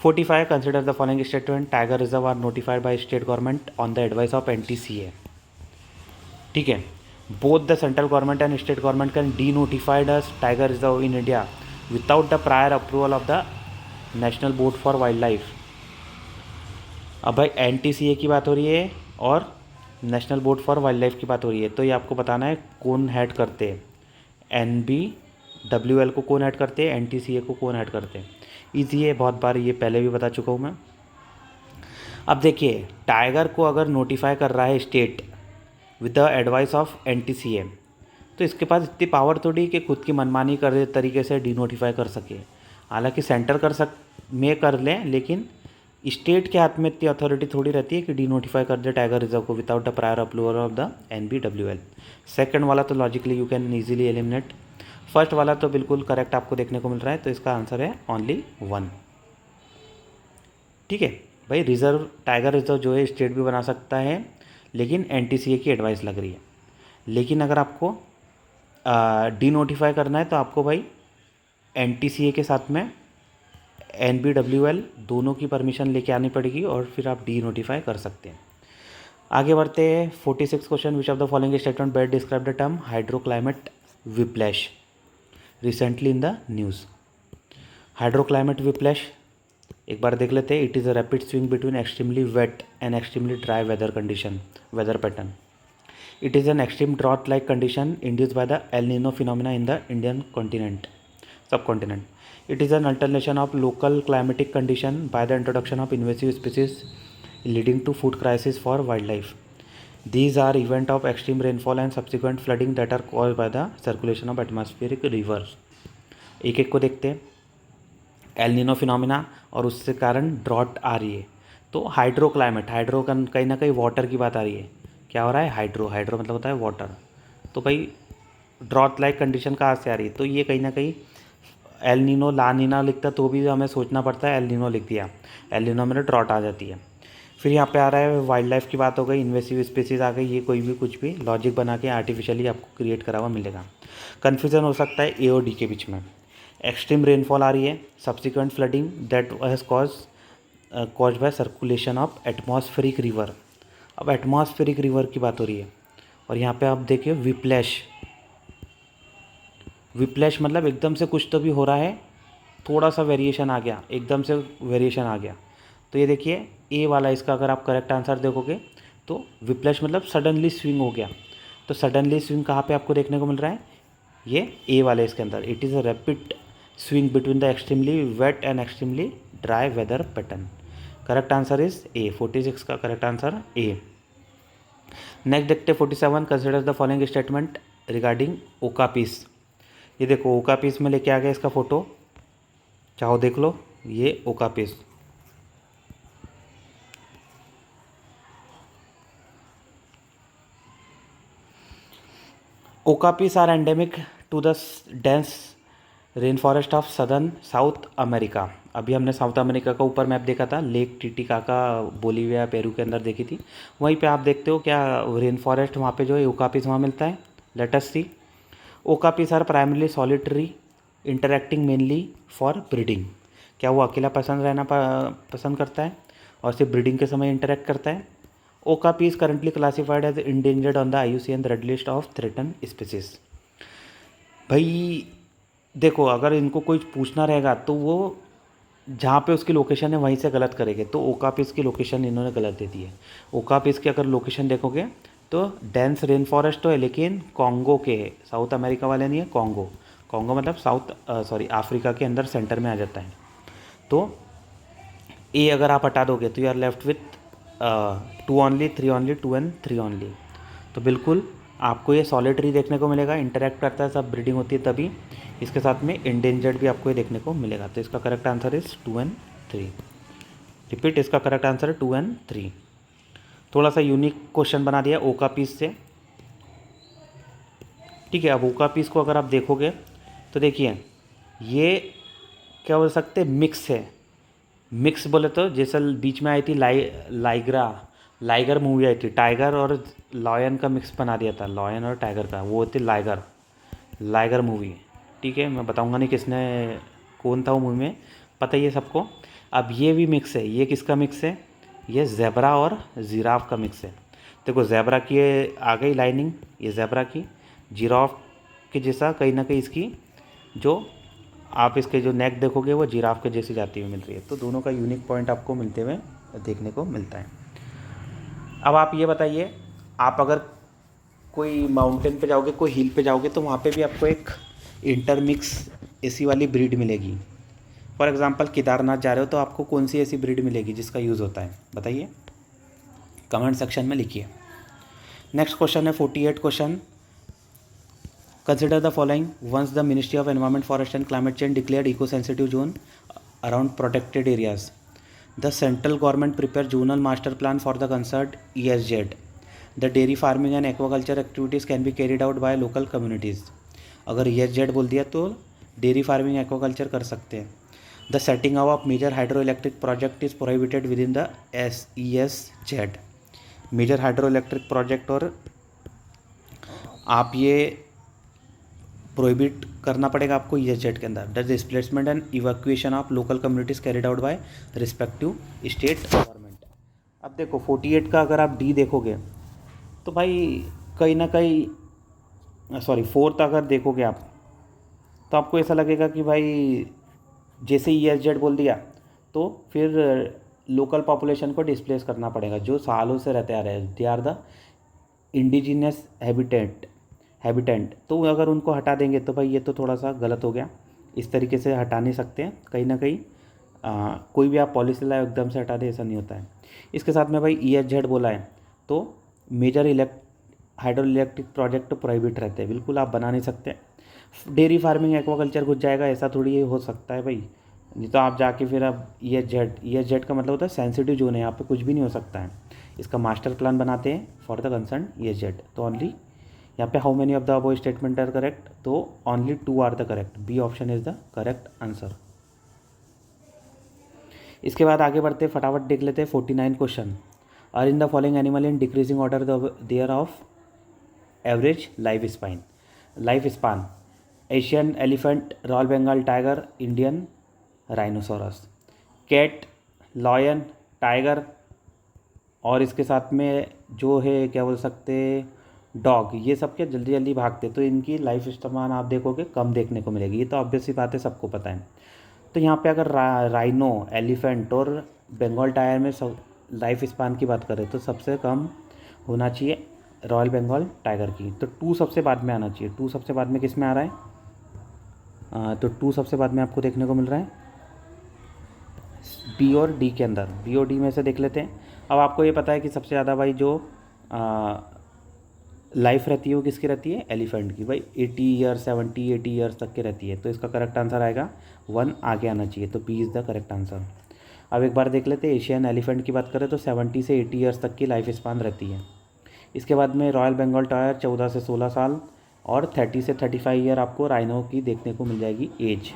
45, consider the following statement, tiger reserve are notified by state government on the advice of NTCA। ठीक है, both the central government and state government can denotified as tiger reserve in India without the prior approval of the national board for wild life. अब भाई NTCA की बात हो रही है और national board for wild life की बात हो रही है, तो ये आपको बताना है कौन हेड करते हैं। NBWL को कौन ऐड करते हैं, NTCA को कौन ऐड करते हैं। ईजी है, बहुत बार ये पहले भी बता चुका हूँ मैं। अब देखिए, टाइगर को अगर नोटिफाई कर रहा है state with the advice of NTCA, तो इसके पास इतनी पावर थोड़ी कि खुद की मनमानी कर तरीके से डीनोटिफाई कर सके। हालांकि सेंटर कर लें, लेकिन स्टेट के हाथ में इतनी अथॉरिटी थोड़ी रहती है कि डीनोटिफाई कर दे टाइगर रिजर्व को without the prior approval of the NBWL। Second वाला तो logically you can easily eliminate. First वाला तो बिल्कुल करेक्ट आपको देखने को मिल रहा है, तो इसका आंसर है ओनली 1। ठीक है भाई, टाइगर रिजर्व जो है स्टेट भी बना सकता है, लेकिन NTCA की एडवाइस लग रही है। लेकिन अगर आपको डीनोटिफाई करना है तो आपको भाई NTCA के साथ में NBWL दोनों की परमिशन लेके आनी पड़ेगी, और फिर आप डीनोटिफाई कर सकते हैं। आगे बढ़ते हैं 46 question. Which of the following statement best describe the term hydroclimate whiplash recently in the news. Hydroclimate whiplash एक बार देख लेते हैं। It is a rapid swing between extremely wet and extremely dry weather pattern. It is an extreme drought-like condition induced by the El Nino phenomena in the Indian subcontinent. It is an alternation of local climatic condition by the introduction of invasive species, leading to food crisis for wildlife. These are events of extreme rainfall and subsequent flooding that are caused by the circulation of atmospheric rivers. एक एक को देखते हैं। El Nino phenomena और उससे कारण drought आ रही है। तो हाइड्रो कहीं ना कहीं वाटर की बात आ रही है। क्या हो रहा है? हाइड्रो मतलब होता है वाटर। तो भाई ड्रॉट लाइक कंडीशन कहाँ से आ रही है? तो ये कहीं ना कहीं एल नीनो ला नीना लिखता तो भी हमें सोचना पड़ता है। एल नीनो लिख दिया, एल नीनो में ड्रॉट आ जाती है। फिर यहाँ पे आ रहा है वाइल्ड लाइफ की बात हो गई, इन्वेसिव स्पीसीज आ गई। ये कोई भी कुछ भी लॉजिक बना के आर्टिफिशियली आपको क्रिएट करा हुआ मिलेगा। कन्फ्यूज़न हो सकता है ए और डी के बीच में। एक्सट्रीम रेनफॉल आ रही है, subsequent flooding that has caused by circulation of atmospheric river. अब एटमॉस्फेरिक रिवर की बात हो रही है, और यहाँ पे आप देखिए विप्लैश मतलब एकदम से कुछ तो भी हो रहा है, थोड़ा सा वेरिएशन आ गया, एकदम से वेरिएशन आ गया। तो ये देखिए ए वाला, इसका अगर आप करेक्ट आंसर देखोगे तो विप्लैश मतलब सडनली स्विंग हो गया। तो सडनली स्विंग कहाँ पे आपको देखने को मिल रहा है? ये ए वाले इसके अंदर। It is a rapid swing between the extremely wet and extremely dry weather pattern. Correct answer is A. 46 का करेक्ट आंसर ए। नेक्स्ट देखते 47। Consider the following statement regarding okapis. ये देखो ओका पीस में लेके आ गया इसका फोटो, चाहो देख लो। ये okapis, okapis are endemic to the dense rain forest of southern South America. अभी हमने साउथ अमेरिका का ऊपर मैप देखा था, लेक टिटिकाका बोलीविया पेरू के अंदर देखी थी। वहीं पे आप देखते हो क्या रेन फॉरेस्ट वहाँ पे जो है ओका पीस वहाँ मिलता है। Let us see. Okapis are primarily solitary interacting mainly for breeding. क्या वो अकेला पसंद करता है और सिर्फ ब्रीडिंग के समय इंटरैक्ट करता है। Okapis currently classified as endangered on the IUCN red list of threaten species. भाई देखो, अगर इनको कोई पूछना रहेगा तो वो जहाँ पे उसकी लोकेशन है वहीं से गलत करेंगे। तो ओका पीस की लोकेशन इन्होंने गलत दे दी है। ओका पीस की अगर लोकेशन देखोगे तो डेंस रेन फॉरेस्ट तो है, लेकिन कॉन्गो के है, साउथ अमेरिका वाले नहीं है। कॉन्गो मतलब अफ्रीका के अंदर सेंटर में आ जाता है। तो ए अगर आप हटा दोगे तो you are left with 2 only, 3 only, 2 and 3 only. तो बिल्कुल आपको ये सॉलिटरी देखने को मिलेगा, इंटरैक्ट करता है, सब ब्रीडिंग होती है तभी। इसके साथ में इंडेंजर्ड भी आपको ये देखने को मिलेगा। तो इसका correct answer is 2 and 3। Repeat, इसका करेक्ट आंसर है 2 एंड 3। थोड़ा सा यूनिक क्वेश्चन बना दिया ओका पीस से। ठीक है, अब ओका पीस को अगर आप देखोगे तो देखिए ये क्या बोल सकते हैं, मिक्स है। मिक्स बोले तो जैसे बीच में आई थी लाइगर मूवी आई थी, टाइगर और लॉयन का मिक्स बना दिया था, लॉयन और टाइगर का, वो थी लाइगर मूवी। ठीक है, मैं बताऊंगा नहीं कौन था वो मूवी में, पता ही है सबको। अब ये भी मिक्स है। ये किसका मिक्स है? ये ज़ेब्रा और जिराफ का मिक्स है। देखो ज़ेब्रा की आ गई लाइनिंग, ये ज़ेब्रा की, जिराफ के जैसा कहीं ना कहीं इसकी जो आप इसके जो नेक देखोगे वो जिराफ के जैसी जाती हुई मिल रही है। तो दोनों का यूनिक पॉइंट आपको मिलते हुए देखने को मिलता है। अब आप ये बताइए, आप अगर कोई माउंटेन पे जाओगे, कोई हिल पे जाओगे, तो वहाँ पे भी आपको एक इंटरमिक्स ऐसी वाली ब्रीड मिलेगी। फॉर एग्जांपल केदारनाथ जा रहे हो तो आपको कौन सी ऐसी ब्रीड मिलेगी जिसका यूज़ होता है, बताइए, कमेंट सेक्शन में लिखिए। नेक्स्ट क्वेश्चन है 48 question. Consider the following. Once the ministry of environment forest and climate change declared eco sensitive zone around protected areas, the central government prepare zonal master plan for the concert ESZ। The dairy farming and aquaculture activities can be carried out by local communities. अगर ESZ बोल दिया तो dairy farming aquaculture कर सकते हैं। The setting of major hydro electric project is prohibited within the ESZ। Major hydro electric project और आप ये प्रोहिबिट करना पड़ेगा आपको ESZ के अंदर। The displacement and evacuation of local communities carried out bye respective state government. अब देखो 48 का अगर आप डी देखोगे तो भाई कहीं ना कहीं, सॉरी 4th अगर देखोगे आप तो आपको ऐसा लगेगा कि भाई जैसे ESZ बोल दिया तो फिर लोकल पॉपुलेशन को डिस्प्लेस करना पड़ेगा जो सालों से रहते आ रहे हैं। They are the indigenous habitant, तो अगर उनको हटा देंगे तो भाई ये तो थोड़ा सा गलत हो गया। इस तरीके से हटा नहीं सकते हैं, कहीं ना कहीं कोई भी आप पॉलिसी लाए एकदम से हटा दे, ऐसा नहीं होता है। इसके साथ में भाई ESZ बोला है तो major hydro electric project prohibit रहते हैं, बिल्कुल आप बना नहीं सकते। डेयरी फार्मिंग एक्वाकल्चर घुस जाएगा, ऐसा थोड़ी हो सकता है भाई, नहीं तो आप जाके फिर अब ESZ का मतलब होता है सेंसिटिव जोन है, यहाँ पे कुछ भी नहीं हो सकता है। इसका मास्टर प्लान बनाते हैं फॉर द कंसर्न ESZ। तो ओनली यहाँ पे how many of the above statement are correct, तो only 2 are the correct, B option is the correct answer. इसके बाद आगे बढ़ते फटाफट देख लेते हैं 49 question. Are in the following animal in decreasing order there of average life span. Asian elephant, royal Bengal tiger, Indian rhinoceros. Cat, lion, tiger और इसके साथ में जो है क्या बोल सकते डॉग, ये सब क्या जल्दी जल्दी भागते, तो इनकी लाइफ स्पान आप देखोगे कम देखने को मिलेगी, ये तो ऑब्वियस सी बात है, सबको पता है। तो यहाँ पे अगर राइनो, एलिफेंट और बंगाल टाइगर में सब लाइफ स्पान की बात करें तो सबसे कम होना चाहिए रॉयल बंगाल टाइगर की, तो 2 सबसे बाद में आना चाहिए। 2 सबसे बाद में किस में आ रहा है, तो 2 सबसे बाद में आपको देखने को मिल रहा है बी और डी के अंदर, बी और डी में से देख लेते हैं। अब आपको ये पता है कि सबसे ज़्यादा भाई जो लाइफ रहती है वो किसकी रहती है, एलिफेंट की, भाई 80 ईयर्स 70 80 ईयर्स तक की रहती है, तो इसका करेक्ट आंसर आएगा 1 आगे आना चाहिए, तो B is the correct answer. अब एक बार देख लेते हैं एशियन एलिफेंट की बात करें तो 70 से 80 ईयर्स तक की लाइफ स्पान रहती है। इसके बाद में रॉयल बंगाल टाइगर 14 से 16 साल और 30 से 35 ईयर आपको राइनो की देखने को मिल जाएगी एज।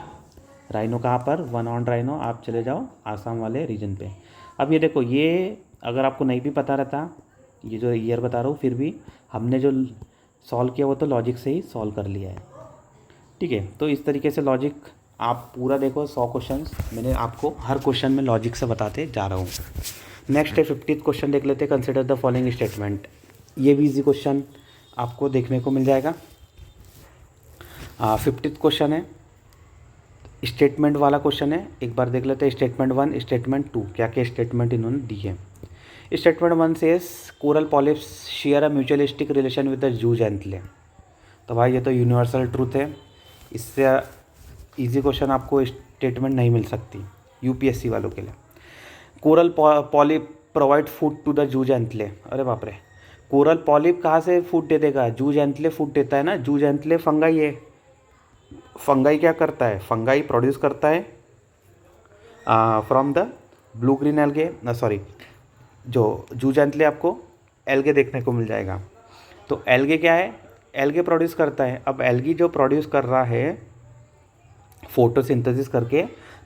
राइनो कहाँ पर, 1 ऑन राइनो, आप चले जाओ आसाम वाले रीजन पे। अब ये देखो, ये अगर आपको नहीं भी पता रहता, ये जो ईयर बता रहा हूँ, फिर भी हमने जो सॉल्व किया वो तो लॉजिक से ही सॉल्व कर लिया है, ठीक है। तो इस तरीके से लॉजिक आप पूरा देखो, 100 क्वेश्चंस मैंने आपको हर क्वेश्चन में लॉजिक से बताते जा रहा हूँ। नेक्स्ट है 50th क्वेश्चन देख लेते हैं। Consider the following statement. ये भी इजी क्वेश्चन आपको देखने को मिल जाएगा। 50th क्वेश्चन है, स्टेटमेंट वाला क्वेश्चन है, एक बार देख लेते हैं। स्टेटमेंट 1, स्टेटमेंट 2, क्या क्या स्टेटमेंट इन्होंने दी है। Statement 1 says coral polyps share a mutualistic relation with the zooxanthellae. तो भाई ये तो यूनिवर्सल ट्रूथ है, इससे इजी क्वेश्चन आपको स्टेटमेंट नहीं मिल सकती यूपीएससी वालों के लिए। Coral polyp provide food to the zooxanthellae, अरे बाप रे, कोरल पॉलिप कहाँ से फूड दे देगा, जूज एंथले फूड देता है ना। जूज एंथले फंगाई है, फंगाई क्या करता है, फंगाई प्रोड्यूस करता है from the blue green algae, sorry जो जूज एंथले आपको एल्गे देखने को मिल जाएगा। तो एल्गे क्या है, एल्गे प्रोड्यूस करता है। अब एल्गी जो प्रोड्यूस कर रहा है फोटोसिंथेसिस करके,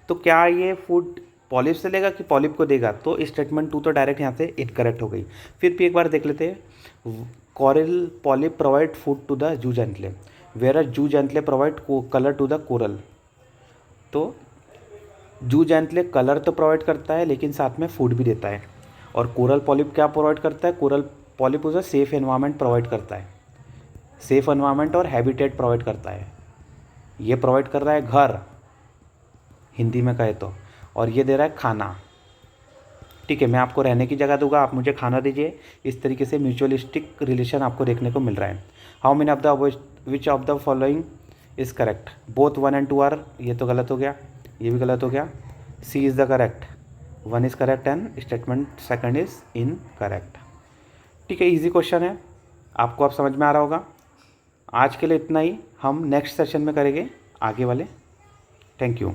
तो क्या ये फूड पॉलिप से लेगा कि पॉलिप को देगा, तो स्टेटमेंट 2 तो डायरेक्ट यहाँ से इनकरेक्ट हो गई। फिर भी एक बार देख लेते हैं। Coral polyp provide food to the zooxanthellae where zooxanthellae provide colour to the coral. तो जूज एंथले कलर तो प्रोवाइड करता है लेकिन साथ में फूड भी देता है। और कोरल पॉलिप क्या प्रोवाइड करता है, कोरल पॉलिप उसे सेफ एनवायरनमेंट प्रोवाइड करता है, सेफ एनवायरनमेंट और हैबिटेट प्रोवाइड करता है। ये प्रोवाइड कर रहा है घर हिंदी में कहे तो, और ये दे रहा है खाना, ठीक है। मैं आपको रहने की जगह दूंगा, आप मुझे खाना दीजिए। इस तरीके से म्यूचुअलिस्टिक रिलेशन आपको देखने को मिल रहा है। How many of the which of the following is correct, both 1 and 2 are, ये तो गलत हो गया। ये भी गलत हो गया। C is the correct, 1 is correct and statement second is incorrect. ठीक है, इजी क्वेश्चन है, आपको अब समझ में आ रहा होगा। आज के लिए इतना ही, हम नेक्स्ट सेशन में करेंगे आगे वाले। Thank you.